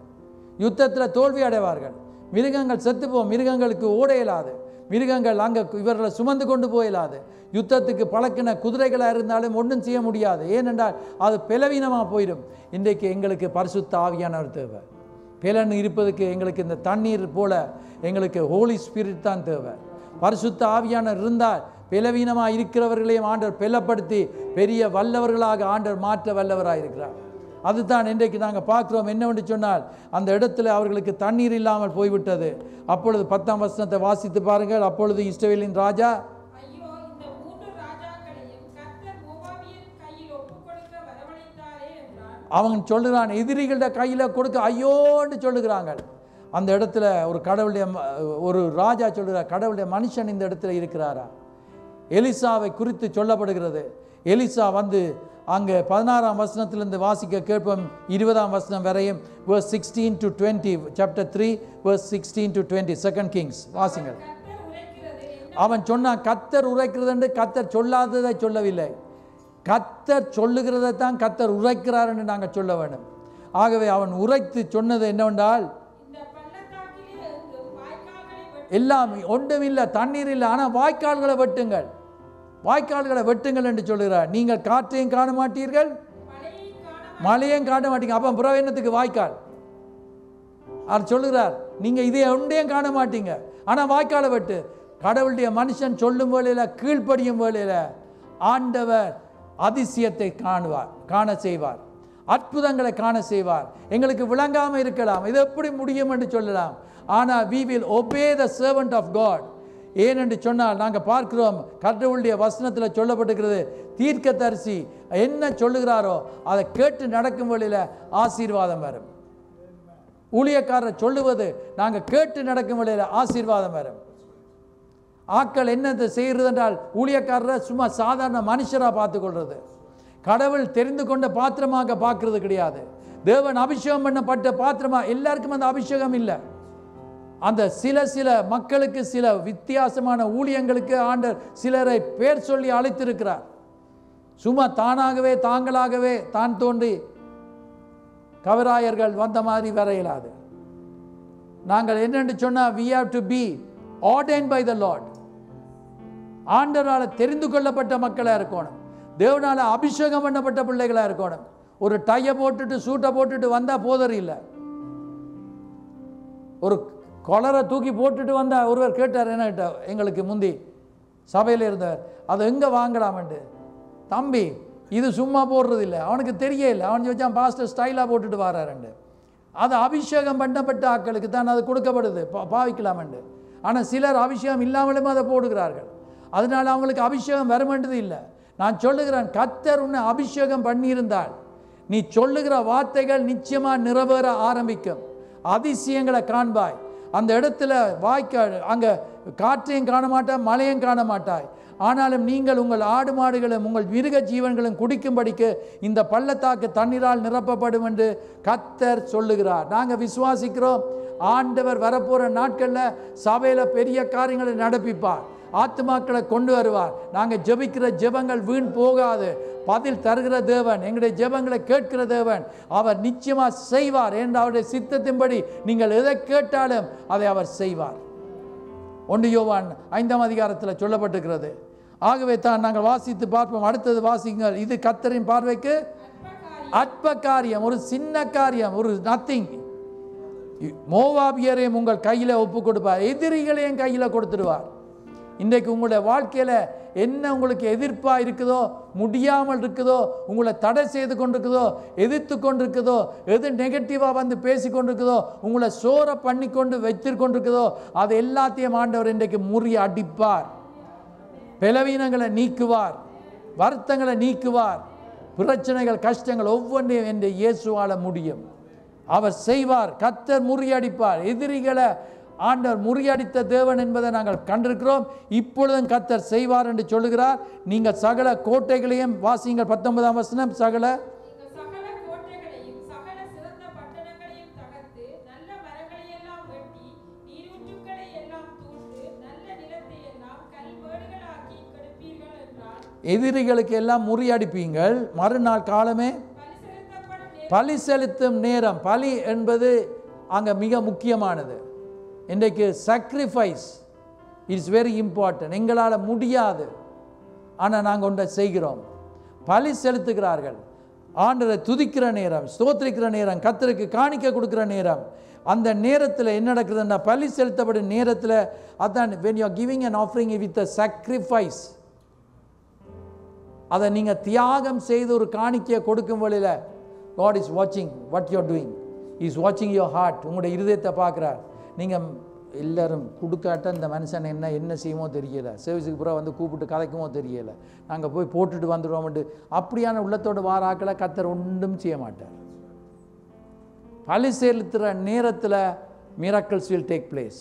யுத்தத்தில் தோல்வி அடைவார்கள். மிருகங்கள் செத்துப்போம், மிருகங்களுக்கு ஓட இயலாது, மிருகங்கள் அங்கே இவர்களை சுமந்து கொண்டு போயிடாது. யுத்தத்துக்கு பழக்கின குதிரைகளாக இருந்தாலும் ஒன்றும் செய்ய முடியாது. ஏனென்றால் அது பலவீனமாக போயிடும். இன்றைக்கு எங்களுக்கு பரிசுத்த ஆவியானவர் தேவை. பலன் இருப்பதுக்கு எங்களுக்கு இந்த தண்ணீர் போல எங்களுக்கு ஹோலி ஸ்பிரிட் தான் தேவை. பரிசுத்த ஆவியானவர் இருந்தால் பலவீனமாக இருக்கிறவர்களையும் ஆண்டவர் பலப்படுத்தி பெரிய வல்லவர்களாக ஆண்டவர் மாற்ற வல்லவராக இருக்கிறார். அதுதான் இன்றைக்கு நாங்கள் பார்க்குறோம். என்னவென்று சொன்னால், அந்த இடத்துல அவர்களுக்கு தண்ணீர் இல்லாமல் போய்விட்டது. அப்பொழுது 10ஆம் வசனத்தை வாசித்து பாருங்கள். அப்பொழுது இஸ்ரவேலின் ராஜா, அவன் சொல்லுகிறான், எதிரிகள கையில் கொடுக்க ஐயோன்னு சொல்லுகிறாங்க. அந்த இடத்துல ஒரு ராஜா சொல்லுகிறார், கடவுளுடைய மனுஷன் இந்த இடத்துல இருக்கிறாரா? எலிசாவை குறித்து சொல்லப்படுகிறது. எலிசா வந்து அங்கே 16ஆம் வசனத்திலிருந்து வாசிக்க கேட்போம். 20ஆம் வசனம் வரையும் verse 16 to 20 chapter 3 verse 16 to 20 2 Kings வாசிங்கள். அவன் சொன்னான், கர்த்தர் உரைக்கிறது என்று கர்த்தர் சொல்லாததை சொல்லவில்லை, கர்த்தர் சொல்லுகிறதை தான் கர்த்தர் உரைக்கிறார் என்று நாங்கள் சொல்ல வேண்டும். ஆகவே அவன் உரைத்து சொன்னது என்னவென்றால், எல்லாம் ஒன்றும் இல்லை, தண்ணீர் இல்லை, ஆனால் வாய்க்கால்களை வெட்டுங்கள், வாய்க்கால்களை வெட்டுங்கள் என்று சொல்லுகிறார். நீங்கள் காற்றையும் காண மாட்டீர்கள், மழையும் காண மாட்டீங்க. அப்போ புறவேனத்துக்கு வாய்க்கால் அவர் சொல்லுகிறார், நீங்கள் இதை ஒன்றையும் காண மாட்டீங்க, ஆனால் வாய்க்காலை வெட்டு. கடவுளுடைய மனுஷன் சொல்லும் வேளையில், கீழ்ப்படியும் வேளையில் ஆண்டவர் அதிசயத்தை காண செய்வார், அற்புதங்களை காண செய்வார். எங்களுக்கு விளங்காமல் இருக்கலாம், இது எப்படி முடியும் என்று சொல்லலாம், ஆனால் we will obey the servant of God. ஏனென்று சொன்னால், நாங்கள் பார்க்கிறோம் கடவுளுடைய வசனத்தில் சொல்லப்பட்டிருக்கிறது, தீர்க்கதரிசி என்ன சொல்லுகிறாரோ அதை கேட்டு நடக்கும் வழியில் ஆசீர்வாதம் வரும். ஊழியக்காரர் சொல்லுவது நாங்கள் கேட்டு நடக்கும் வழியில் ஆசீர்வாதம் வரும். ஆக்கள் என்னத்தை செய்கிறது என்றால், ஊழியக்காரரை சும்மா சாதாரண மனுஷராக பார்த்துக்கொள்வது, கடவுள் தெரிந்து கொண்ட பாத்திரமாக பார்க்கறது கிடையாது. தேவன் அபிஷேகம் பண்ணப்பட்ட பாத்திரமாக, எல்லாருக்கும் அந்த அபிஷேகம் இல்லை. அந்த சில மக்களுக்கு சில வித்தியாசமான ஊழியங்களுக்கு ஆண்டவர் சிலரை பேர் சொல்லி அழைத்திருக்கிறார். சும்மா தானாகவே தாங்களாகவே தான் தோன்றி கவராயர்கள் வந்த மாதிரி வர இயலாது. நாங்கள் என்னென்று சொன்னால், we have to be ordained by the Lord. ஆண்டவரால் தெரிந்து கொள்ளப்பட்ட மக்களாக இருக்கணும், தேவனால் அபிஷேகம் பண்ணப்பட்ட பிள்ளைகளாக இருக்கணும். ஒரு டைய போட்டுட்டு சூட்டை போட்டுட்டு வந்தால் போதறி இல்லை. ஒரு கொலரை தூக்கி போட்டுட்டு வந்தால் ஒருவர் கேட்டார் என்கிட்ட, எங்களுக்கு முந்தி சபையில் இருந்தார், அதை எங்கே வாங்கலாமண்டு. தம்பி இது சும்மா போடுறது இல்லை, அவனுக்கு தெரியல, அவன் வச்சான் பாஸ்டர் ஸ்டைலாக போட்டுட்டு வராருண்டு. அது அபிஷேகம் பண்ணப்பட்ட ஆட்களுக்கு தான் அது கொடுக்கப்படுது, பாவிக்கலாமண்டு. ஆனால் சிலர் அபிஷேகம் இல்லாமலும் அதை போடுகிறார்கள். அதனால அவங்களுக்கு அபிஷேகம் வரவேண்டது இல்லை. நான் சொல்லுகிறேன், கர்த்தர் உன்னை அபிஷேகம் பண்ணியிருந்தால் நீ சொல்லுகிற வார்த்தைகள் நிச்சயமாக நிறைவேற ஆரம்பிக்கும். அதிசயங்களை காண்பாய். அந்த இடத்துல வாய்க்கால், அங்கே காற்றையும் காண மாட்டாய், மழையும் காண மாட்டாய். ஆனாலும் நீங்கள் உங்கள் ஆடு மாடுகளும் உங்கள் மிருக ஜீவன்களும் குடிக்கும்படிக்கு இந்த பள்ளத்தாக்கு தண்ணீரால் நிரப்பப்படும் என்று கர்த்தர் சொல்லுகிறார். நாங்கள் விசுவாசிக்கிறோம், ஆண்டவர் வரப்போகிற நாட்களில் சபையில் பெரிய காரியங்களை நடப்பிப்பார், ஆத்துமாக்களை கொண்டு வருவார். நாங்கள் ஜெபிக்கிற ஜெபங்கள் வீண் போகாது. பதில் தருகிற தேவன், எங்களுடைய ஜெபங்களை கேட்கிற தேவன், அவர் நிச்சயமாக செய்வார் என்று அவருடைய சித்தத்தின்படி நீங்கள் எதை கேட்டாலும் அதை அவர் செய்வார். 1 யோவான் 5ஆம் அதிகாரத்தில் சொல்லப்பட்டிருக்கிறது. ஆகவே தான் நாங்கள் வாசித்து பார்ப்போம். அடுத்தது வாசிங்கள். இது கர்த்தரின் பார்வைக்கு அற்ப காரியம், ஒரு சின்ன காரியம், ஒரு நத்திங். மோவாபியரையும் உங்கள் கையில் ஒப்பு கொடுப்பார், எதிரிகளையும் கையில் கொடுத்துடுவார். இன்றைக்கு உங்களுடைய வாழ்க்கையில் என்ன உங்களுக்கு எதிர்ப்பாக இருக்குதோ, முடியாமல் இருக்குதோ, உங்களை தடை செய்து கொண்டிருக்குதோ, எதிர்த்து கொண்டிருக்குதோ, எது நெகட்டிவாக வந்து பேசி கொண்டிருக்குதோ, உங்களை சோற பண்ணி கொண்டு வைத்து கொண்டிருக்குதோ, அது எல்லாத்தையும் ஆண்டவர் இன்றைக்கு முறியடிப்பார். பலவீனங்களை நீக்குவார், வருத்தங்களை நீக்குவார். பிரச்சனைகள் கஷ்டங்கள் ஒவ்வொன்றையும் என்று இயேசுவால முடியும். அவர் செய்வார். கர்த்தர் முறியடிப்பார். எதிரிகளை ஆண்டவர் முறியடித்த தேவன் என்பதை நாங்கள் கண்டிருக்கிறோம். இப்பொழுதும் கர்த்தர் செய்வார் என்று சொல்லுகிறார். நீங்கள் சகல கோட்டைகளையும் வாசிங்கள். 19ஆம் வசனம். சகல கோட்டைகளையும் சகல சிறந்த பட்டணங்களையும் தகர்த்து நல்ல மரங்களை எல்லாம் வெட்டி நீரூற்றுக்களை எல்லாம் தூண்டு நல்ல நிலத்தை எல்லாம் கல்மேடுகளாக்கி கெடுப்பீர்கள் என்றார். எதிரிகளுக்கு எல்லாம் முறியடிப்பீங்கள். மறுநாள் காலமே பலி செலுத்தும் நேரம். பலி என்பது அங்கே மிக முக்கியமானது. இன்றைக்கு sacrifice இஸ் வெரி இம்பார்ட்டன்ட். எங்களால் முடியாது, ஆனால் நாங்கள் ஒன்றை செய்கிறோம். பலி செலுத்துகிறார்கள். ஆண்டவரை துதிக்கிற நேரம், ஸ்தோத்திரிக்கிற நேரம், கர்த்தருக்கு காணிக்க கொடுக்கிற நேரம். அந்த நேரத்தில் என்ன நடக்குதுன்னா, பலி செலுத்தப்படும் நேரத்தில் அதான் when you are giving an offering with a sacrifice, அதை நீங்கள் தியாகம் செய்து ஒரு காணிக்கையை கொடுக்கும் வழியில் God is watching what you are doing. He is watching your heart. உங்களுடைய இருதயத்தை பார்க்குறார். நீங்கள் எல்லோரும் கொடுக்காட்ட இந்த மனுஷன் என்ன செய்யுமோ தெரியல, சர்வீஸுக்கு பூரா வந்து கூப்பிட்டு கதைக்குமோ தெரியலை, நாங்கள் போய் போட்டுட்டு வந்துடுவோம்ட்டு அப்படியான உள்ளத்தோடு வாராக்களை கர்த்தர் ஒன்றும் செய்ய மாட்டார். பலி செலுத்துகிற நேரத்தில் miracles will take place.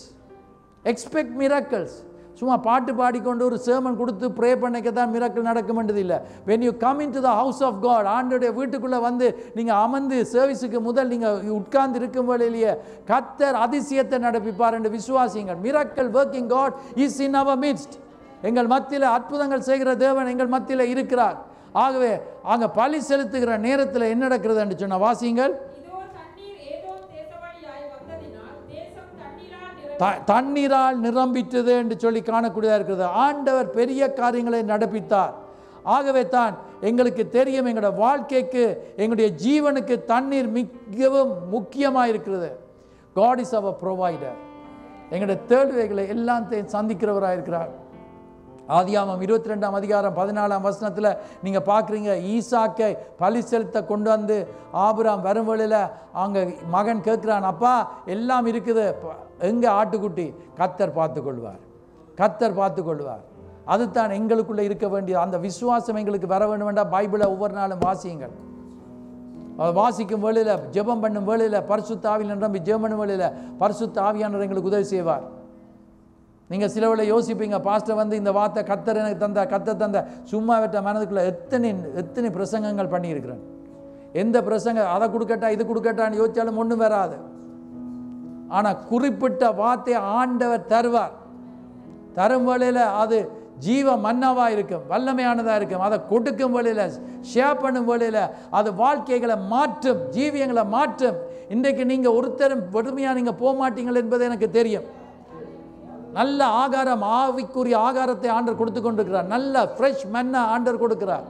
Expect miracles. சும்மா பாட்டு பாடிக்கொண்டு ஒரு sermon கொடுத்து ப்ரே பண்ணிக்க தான் மிராக்கிள் நடக்கும்ன்றது இல்லை. when you come into the house of God, ஆண்டவருடைய வீட்டுக்குள்ளே வந்து நீங்கள் அமர்ந்து சர்வீஸுக்கு முதல் நீங்கள் உட்கார்ந்து இருக்கும் வேளையிலேயே கர்த்தர் அதிசயத்தை நடப்பிப்பார் என்று விசுவாசிங்கள். miracle working God is in our midst. எங்கள் மத்தியில் அற்புதங்கள் செய்கிற தேவன் எங்கள் மத்தியில் இருக்கிறார். ஆகவே அங்கே பலி செலுத்துகிற நேரத்தில் என்ன நடக்கிறது என்று சொன்ன வாசிங்கள். தண்ணீரால் நிரம்பிட்டது என்று சொல்லி காணக்கூடியதாக இருக்கிறது. ஆண்டவர் பெரிய காரியங்களை நடப்பித்தார். ஆகவே தான் எங்களுக்கு தெரியும், எங்களுடைய வாழ்க்கைக்கு எங்களுடைய ஜீவனுக்கு தண்ணீர் மிகவும் முக்கியமாக இருக்கிறது. God is our provider. எங்களுடைய தேவைகளை எல்லாத்தையும் சந்திக்கிறவராக இருக்கிறார். ஆதியாகமம் 22ஆம் அதிகாரம் 14ஆம் வசனத்தில் நீங்கள் பார்க்குறீங்க, ஈசாக்கை பலி செலுத்த கொண்டு வந்து ஆபிரகாம் வரும் வழியில் அங்கே மகன் கேட்குறான், அப்பா எல்லாம் இருக்குது, எங்கே ஆட்டுக்குட்டி? கர்த்தர் பார்த்துக்கொள்வார், கர்த்தர் பார்த்துக்கொள்வார். அதுதான் எங்களுக்குள்ளே இருக்க வேண்டிய அந்த விசுவாசம் எங்களுக்கு வர வேண்டும் வேண்டாம். பைபிளை ஒவ்வொரு நாளும் வாசியுங்கள். வாசிக்கும் வேளையில், ஜெபம் பண்ணும் வேளையில், பரிசுத்த ஆவியில் நிரம்பி ஜெபம் பண்ணும் வேளையில் பரிசுத்த ஆவியானவர் எங்களுக்கு உதவி செய்வார். நீங்கள் சில வேளை யோசிப்பீங்க, பாஸ்டர் வந்து இந்த வார்த்தை கர்த்தர் எனக்கு தந்த, கர்த்தர் தந்த, சும்மா விட்ட மனதுக்குள்ளே எத்தனை பிரசங்கங்கள் பண்ணியிருக்கிறேன். எந்த பிரசங்க அதை கொடுக்கட்டா இது கொடுக்கட்டான்னு யோசிச்சாலும் ஒன்றும் வராது. ஆனால் குறிப்பிட்ட வார்த்தையை ஆண்டவர் தருவார். தரும் வேளையில் அது ஜீவ மன்னாவாக இருக்கும், வல்லமையானதாக இருக்கும். அதை கொடுக்கும் வேளையில், ஷேர் பண்ணும் வேளையில் அது வாழ்க்கைகளை மாற்றும், ஜீவியங்களை மாற்றும். இன்றைக்கு நீங்கள் ஒருத்தரும் வெறுமையாக நீங்கள் போக மாட்டீங்கள் என்பது எனக்கு தெரியும். நல்ல ஆகாரம், ஆவிக்குரிய ஆகாரத்தை ஆண்டவர் கொடுத்து கொண்டிருக்கிறார். நல்ல ஃப்ரெஷ் மன்னா ஆண்டவர் கொடுக்கிறார்.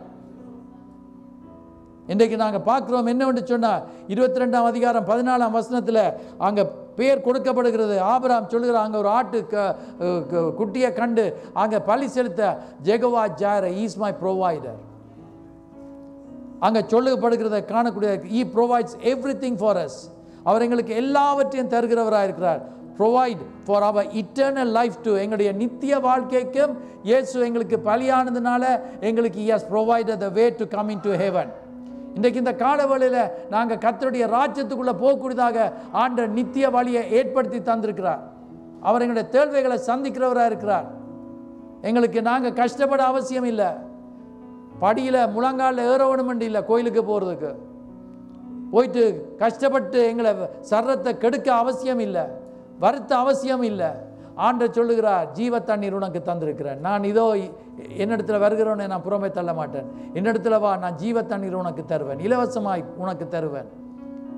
இன்றைக்கு நாங்கள் பார்க்குறோம் என்னவென்று சொன்னால் 22ஆம் அதிகாரம் 14ஆம் வசனத்தில் அங்கே பேர் கொடுக்கப்படுகிறது. ஆபிரகாம் சொல்லுகிறார், அங்கே ஒரு ஆட்டு குட்டியை கண்டு அங்கே பலி செலுத்த ஜெகவா ஜாயிரே இஸ் மை ப்ரொவைடர். அங்கே சொல்லப்படுகிறத காணக்கூடிய He provides everything for us. அவர் எங்களுக்கு எல்லாவற்றையும் தருகிறவராக இருக்கிறார். Provide for our eternal life too, எங்களுடைய நித்திய வாழ்க்கைக்கும் இயேசு எங்களுக்கு பலியானதுனால எங்களுக்கு He has provided the way to come into heaven. இன்றைக்கு இந்த காலவெளியில் நாங்கள் கர்த்தருடைய ராஜ்யத்துக்குள்ளே போகக்கூடியதாக ஆண்டவர் நித்திய வழியை ஏற்படுத்தி தந்திருக்கிறார். அவர் எங்களுடைய தேவைகளை சந்திக்கிறவராக இருக்கிறார். எங்களுக்கு நாங்கள் கஷ்டப்பட அவசியம் இல்லை. படியில் முழங்காலில் ஏறவணும் இல்லை, கோயிலுக்கு போகிறதுக்கு போயிட்டு கஷ்டப்பட்டு எங்களை சர்றத்தை கெடுக்க அவசியம் இல்லை, வருத்த அவசியம் இல்லை. ஆண்டவர் சொல்லுகிறார், ஜீவ தண்ணீர் உனக்கு தந்திருக்கிறேன். நான் இதோ என்னிடத்தில் வருகிறவனை நான் புறமே தள்ள மாட்டேன். என்னிடத்தில் வா, நான் ஜீவ தண்ணீர் உனக்கு தருவேன், இலவசமாய் உனக்கு தருவேன்.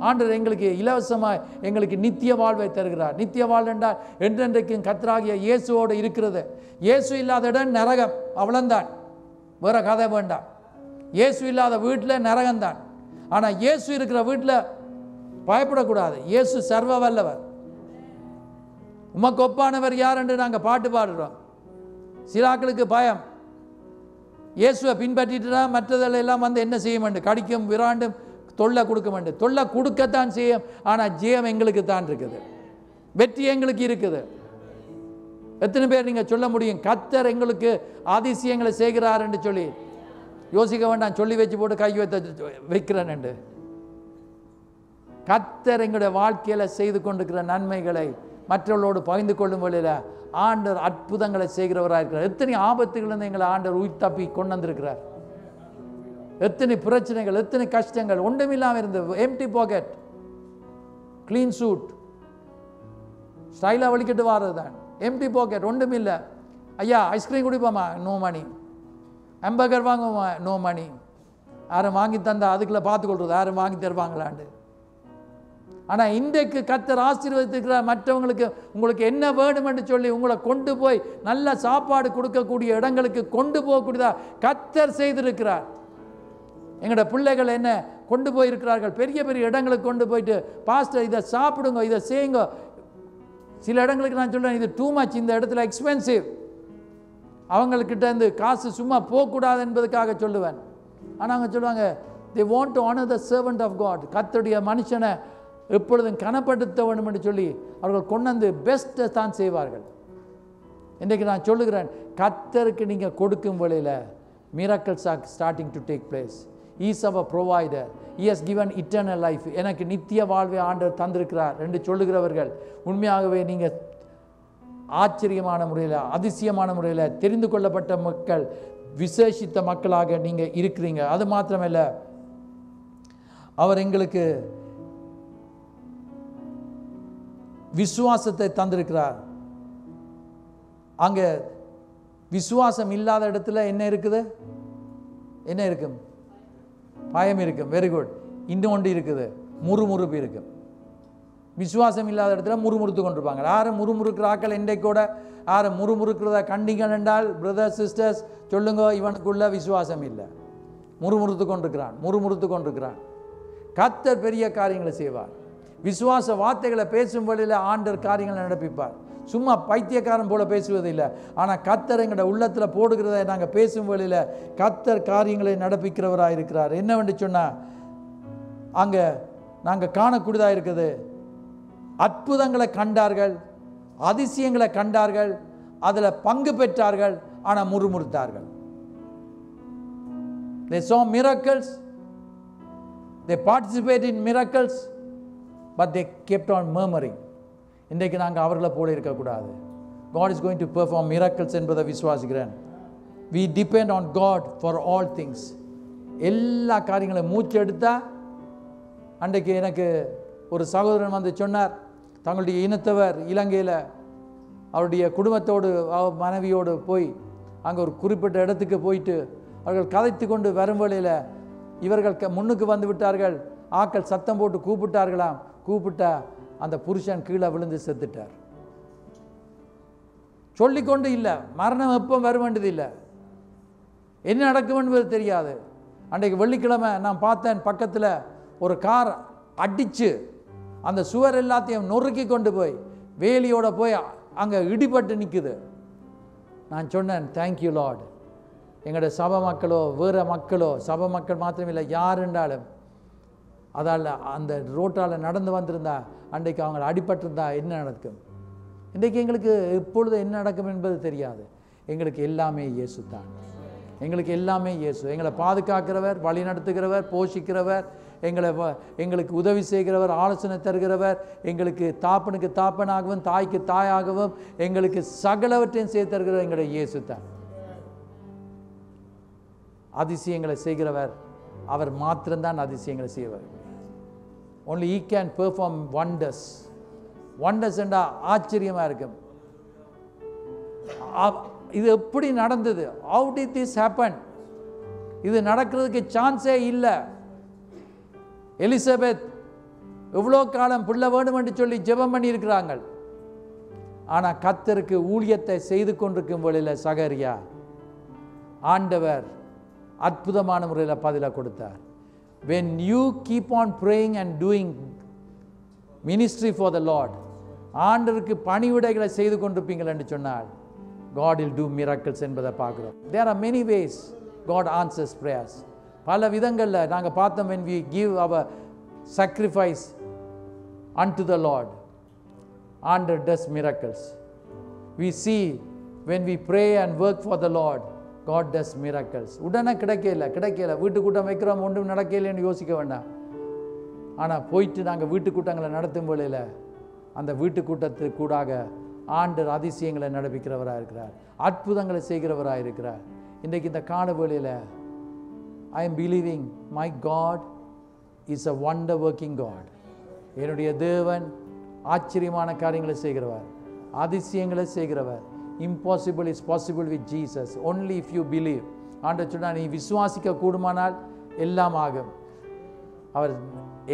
ஆண்டவர் எங்களுக்கு இலவசமாய் எங்களுக்கு நித்திய வாழ்வை தருகிறார். நித்திய வாழ்வு என்றால் என்றென்றைக்கும் கர்த்தராகிய இயேசுவோடு இருக்கிறது. இயேசு இல்லாத இடம் நரகம், அவ்வளோந்தான், வேற கதை வேண்டாம். இயேசு இல்லாத வீட்டில் நரகம்தான். ஆனால் இயேசு இருக்கிற வீட்டில் பயப்படக்கூடாது. இயேசு சர்வ வல்லவர். உமக்கு ஒப்பானவர் யார் என்று நாங்கள் பாட்டு பாடுறோம். சிலாக்களுக்கு பயம், இயேசுவை பின்பற்றிட்டு மற்றதில் எல்லாம் வந்து என்ன செய்ய வேண்டும், கடிக்கும் விராண்டும் தொல்லை கொடுக்க வேண்டும். தொல்லை கொடுக்கத்தான் செய்யும், ஆனால் ஜெயம் எங்களுக்கு தான் இருக்குது, வெற்றி எங்களுக்கு இருக்குது. எத்தனை பேர் நீங்கள் சொல்ல முடியும் கர்த்தர் எங்களுக்கு அதிசயங்களை செய்கிறார் என்று சொல்லி? யோசிக்க வேண்டாம், சொல்லி வச்சு போட்டு கை வைக்கிறேன் என்று. கர்த்தர் எங்களுடைய வாழ்க்கையில் செய்து கொண்டிருக்கிற நன்மைகளை மற்றவர்களோடு பகிர்ந்து கொள்ளும் வழியில் ஆண்டவர் அற்புதங்களை செய்கிறவராக இருக்கிறார். எத்தனை ஆபத்துகளிலிருந்து எங்களை ஆண்டவர் உயிர் தப்பி கொண்டு வந்திருக்கிறார். எத்தனை பிரச்சனைகள், எத்தனை கஷ்டங்கள், ஒன்றுமில்லாமல் இருந்தது. எம்டி பாக்கெட், கிளீன் சூட், ஸ்டைலாக வலிக்கிட்டு வாரது தான். எம்டி பாக்கெட், ஒன்றும் இல்லை. ஐயா ஐஸ்கிரீம் குடிப்போமா, நோ மணி. ஹம்பர்கர் வாங்குவோமா, நோ மணி. யாரும் வாங்கி தந்தா அதுக்குள்ளே பார்த்துக்கொள்றது, யாரும் வாங்கி தருவாங்களாண்டு. ஆனால் இன்றைக்கு கர்த்தர் ஆசீர்வதித்திருக்கிறார். மற்றவங்களுக்கு உங்களுக்கு என்ன வேணும் என்று சொல்லி உங்களை கொண்டு போய் நல்ல சாப்பாடு கொடுக்கக்கூடிய இடங்களுக்கு கொண்டு போகக்கூடியதா கர்த்தர் செய்திருக்கிறார். எங்களோட பிள்ளைகள் என்ன கொண்டு போயிருக்கிறார்கள், பெரிய பெரிய இடங்களுக்கு கொண்டு போயிட்டு, பாஸ்டர் இதை சாப்பிடுங்க, இதை செய்யுங்க. சில இடங்களுக்கு நான் சொல்கிறேன், இது டூ மச், இந்த இடத்துல எக்ஸ்பென்சிவ், அவங்கக்கிட்ட இருந்து காசு சும்மா போகக்கூடாது என்பதுக்காக சொல்லுவேன். ஆனால் அவங்க சொல்லுவாங்க, they want to honor the servant of God. கர்த்தருடைய மனுஷனை எப்பொழுதும் கனப்படுத்த வேண்டும் என்று சொல்லி அவர்கள் கொண்டு பெஸ்ட்டை தான் செய்வார்கள். இன்றைக்கு நான் சொல்லுகிறேன், கர்த்தருக்கு நீங்கள் கொடுக்கும் வேளையில் miracles are starting to take place. He is our provider. He has given eternal life. எனக்கு நித்திய வாழ்வை ஆண்டவர் தந்திருக்கிறார் என்று சொல்லுகிறவர்கள் உண்மையாகவே நீங்கள் ஆச்சரியமான முறையில், அதிசயமான முறையில் தெரிந்து கொள்ளப்பட்ட மக்கள், விசேஷித்த மக்களாக நீங்கள் இருக்கிறீங்க. அது மாத்திரமல்ல, அவர் எங்களுக்கு விசுவாசத்தை தந்திருக்கிறார். அங்கே விசுவாசம் இல்லாத இடத்துல என்ன இருக்குது, என்ன இருக்கும், பயம் இருக்கும். Very good. இன்னொன்று இருக்குது, முறுமுறுப்பு இருக்கும். விசுவாசம் இல்லாத இடத்துல முறுமுறுத்து கொண்டிருப்பாங்க. யாரும் முறுமுறுக்கிற ஆக்கள் இன்றைக்கூட யாரும் முறுமுறுக்கிறத கண்டிங்கள் என்றால், பிரதர்ஸ் சிஸ்டர்ஸ் சொல்லுங்க, இவனுக்குள்ள விசுவாசம் இல்லை, முறுமுறுத்து கொண்டிருக்கிறான். கர்த்தர் பெரிய காரியங்களை செய்வார். விசுவாச வார்த்தைகளை பேசும் வழியில் ஆண்டவர் காரியங்களை நடப்பிப்பார். சும்மா பைத்தியக்காரன் போல பேசுவதில்லை, ஆனால் கர்த்தர் எங்களோட உள்ளத்தில் போடுகிறத நாங்கள் பேசும் வழியில் கர்த்தர் காரியங்களை நடப்பிக்கிறவராக இருக்கிறார். என்னவென்று சொன்னால், அங்கே நாங்கள் காணக்கூடியதாக இருக்குது, அற்புதங்களை கண்டார்கள், அதிசயங்களை கண்டார்கள், அதில் பங்கு பெற்றார்கள், ஆனால் முறுமுறுத்தார்கள். They saw miracles, they participated in miracles, but they kept on murmuring. இன்றைக்கு நாங்கள் அவர்களை போல இருக்கக்கூடாது. God is going to perform miracles என்பதை விசுவாசிக்கிறேன். We depend on God for all things. எல்லா காரியங்களையும் மூச்சு எடுத்தால், அன்றைக்கு எனக்கு ஒரு சகோதரன் வந்து சொன்னார், தங்களுடைய இனத்தவர் இலங்கையில் அவருடைய குடும்பத்தோடு மனைவியோடு போய் அங்கே ஒரு குறிப்பிட்ட இடத்துக்கு போயிட்டு அவர்கள் கதைத்து கொண்டு வரும் வழியில் இவர்கள் முன்னுக்கு வந்து விட்டார்கள். ஆக்கள் சத்தம் போட்டு கூப்பிட்டார்களாம். கூப்பிட்டா அந்த புருஷன் கீழே விழுந்து செத்துட்டார். சொல்லிக்கொண்டு இல்லை, மரணம் எப்போ வர வேண்டியது இல்லை, என்ன நடக்கும் என்பது தெரியாது. அன்றைக்கு வெள்ளிக்கிழமை நான் பார்த்தேன், பக்கத்தில் ஒரு கார் அடித்து அந்த சுவர் எல்லாத்தையும் நொறுக்கி கொண்டு போய் வேலியோட போய் அங்கே இடிபட்டு நிற்குது. நான் சொன்னேன், தேங்க்யூ லார்ட். எங்களோட சபை மக்களோ வேறு மக்களோ, சபை மக்கள் மாத்திரமில்லை, யார் என்றாலும் அதால் அந்த ரோட்டால் நடந்து வந்திருந்தா அன்றைக்கு அவங்க அடிபட்டிருந்தா என்ன நடக்கும்? இன்றைக்கு எங்களுக்கு இப்பொழுது என்ன நடக்கும் என்பது தெரியாது. எங்களுக்கு எல்லாமே இயேசு தான். எங்களுக்கு எல்லாமே இயேசு. எங்களை பாதுகாக்கிறவர், வழி நடத்துகிறவர், போஷிக்கிறவர், எங்களுக்கு உதவி செய்கிறவர், ஆலோசனை தருகிறவர், எங்களுக்கு தாப்பனுக்கு தாப்பனாகவும் தாய்க்கு தாயாகவும் எங்களுக்கு சகலவற்றையும் செய்து தருகிறவர் எங்களுடைய இயேசு தான். அதிசயங்களை செய்கிறவர் அவர் மாத்திரம்தான் அதிசயங்களை செய்வார். only he can perform wonders. wonders என்றா ஆச்சரியமாக இருக்கும். இது எப்படி நடந்தது? how did this happen? இது நடக்கிறதுக்கு சான்ஸே இல்லை. எலிசபெத் எவ்வளோ காலம் பிள்ளை வேணும் என்று சொல்லி ஜெபம் பண்ணியிருக்கிறாங்க. ஆனால் கர்த்தருக்கு ஊழியத்தை செய்து கொண்டிருக்கும் வேளையில் சகரியா ஆண்டவர் அற்புதமான முறையில் பதிலை கொடுத்தார். when you keep on praying and doing ministry for the Lord, ஆண்டவருக்கு பணிவிடைகளை செய்து கொண்டிருப்பீங்கள் என்று சொன்னால் God will do miracles என்பதை பார்க்கிறோம். there are many ways God answers prayers. பல விதங்களில் நாங்கள் பார்த்தோம். when we give our sacrifice unto the Lord, ஆண்டவர் does miracles. we see when we pray and work for the Lord, God does miracles. உடனே கிடைக்கல வீட்டு கூட்டம் வைக்கிறோம், ஒன்றும் நடக்கலைன்னு யோசிக்க வேண்டாம். ஆனால் போயிட்டு நாங்கள் வீட்டு கூட்டங்களை நடத்தும் வேளையில் அந்த வீட்டு கூட்டத்துக்கு கூடாக ஆண்டவர் அதிசயங்களை நடப்பிக்கிறவராக இருக்கிறார், அற்புதங்களை செய்கிறவராக இருக்கிறார். இன்றைக்கு இந்த கால வேளையில் I am believing my God is a wonder working God. என்னுடைய தேவன் ஆச்சரியமான காரியங்களை செய்கிறவர், அதிசயங்களை செய்கிறவர். impossible is possible with Jesus only if you believe. ஆண்டவர் சொன்னார், நீ விசுவாசிக்க கூடுமானால் எல்லாம் ஆகும். அவர்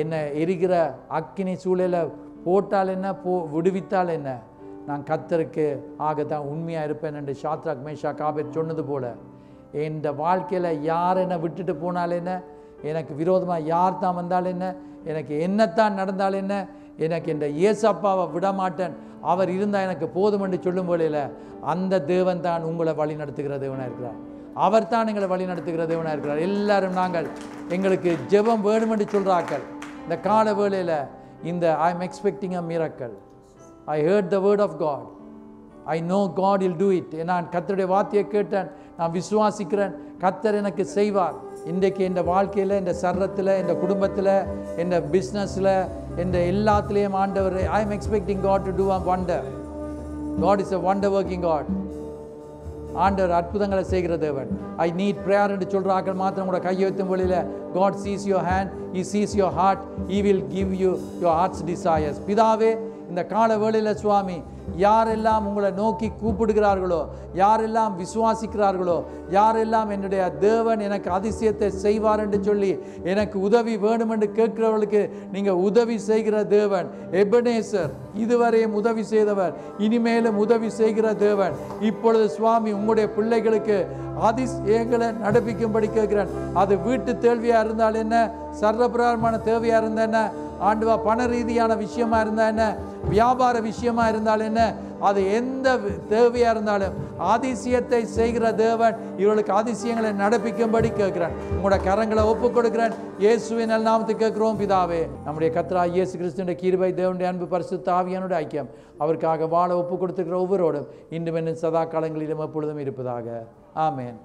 என்ன எரிகிற அக்கினி சூழலில் போட்டால் என்ன, விடுவித்தால் என்ன, நான் கர்த்தருக்கு ஆகத்தான் உண்மையாக இருப்பேன் என்று ஷாத்ராக் மேஷாக் ஆபேத் சொன்னது போல என் வாழ்க்கையில் யார் என்னை விட்டுட்டு போனால் என்ன, எனக்கு விரோதமாக யார் தான் வந்தால் என்ன, எனக்கு என்னத்தான் நடந்தால் என்ன, எனக்கு என்ற ஏசப்பாவை விடமாட்டேன், அவர் இருந்தால் எனக்கு போதும் என்று சொல்லும் போலையில் அந்த தேவன் தான் உங்களை வழி நடத்துகிற தேவனாக இருக்கிறார். அவர் தான் எங்களை வழி நடத்துகிற தேவனாக இருக்கிறார். எல்லாரும் நாங்கள் எங்களுக்கு ஜெபம் வேணும் என்று சொல்கிறார்கள். இந்த கால வேளையில் இந்த I am expecting a miracle. I heard the word of God. I know God will do it. நான் கர்த்தருடைய வார்த்தையை கேட்டேன், நான் விசுவாசிக்கிறேன், கர்த்தர் எனக்கு செய்வார். இன்றைக்கு என் வாழ்க்கையில், என் சரத்தில், என் குடும்பத்தில், என் பிஸ்னஸில், என் எல்லாத்துலேயும் ஆண்டவர் I am expecting God to do a wonder. God is a wonder working God. ஆண்டவர் அற்புதங்களை செய்கிற தேவன். ஐ நீட் ப்ரேயர் என்று சொல்கிறார்கள் மாத்திரம் கூட கையை வைத்தும் வழியில் God sees your hand, He sees your heart, He will give you your heart's desires. பிதாவே, இந்த கால வேளையில் சுவாமி, யாரெல்லாம் உங்களை நோக்கி கூப்பிடுகிறார்களோ, யாரெல்லாம் விசுவாசிக்கிறார்களோ, யாரெல்லாம் என்னுடைய தேவன் எனக்கு அதிசயத்தை செய்வார் என்று சொல்லி எனக்கு உதவி வேணும் என்று கேட்கிறவர்களுக்கு நீங்கள் உதவி செய்கிற தேவன். எபனேசர் இதுவரையும் உதவி செய்தவர், இனிமேலும் உதவி செய்கிற தேவன். இப்பொழுது சுவாமி உங்களுடைய பிள்ளைகளுக்கு அதிசயங்களை நடப்பிக்கும்படி கேட்கிறேன். அது வீட்டு தேவையாக இருந்தால் என்ன, சர்வபிரகாரமான தேவையாக இருந்தால் என்ன, ஆண்டவா பண ரீதியான விஷயமா இருந்தா என்ன, வியாபார விஷயமா இருந்தால் என்ன, அது எந்த தேவையாக இருந்தாலும் அதிசயத்தை செய்கிற தேவன் இவர்களுக்கு அதிசயங்களை நடப்பிக்கும்படி கேட்கிறேன். உங்களோட கரங்களை ஒப்புக் கொடுக்கிறேன், இயேசுவின் நாமத்துக்கு கேட்கிறோம் பிதாவே. நம்முடைய கர்த்தராகிய இயேசு கிறிஸ்துவின் கிருபை, தேவனுடைய அன்பு, பரிசுத்த ஆவியானுடைய ஐக்கியம் அவருக்காக வாழ ஒப்புக் கொடுத்துக்கிற ஒவ்வொருவரோடும் இன்றும் இன்னும் சதா காலங்களிலும் எப்பொழுதும் இருப்பதாக. ஆமென்.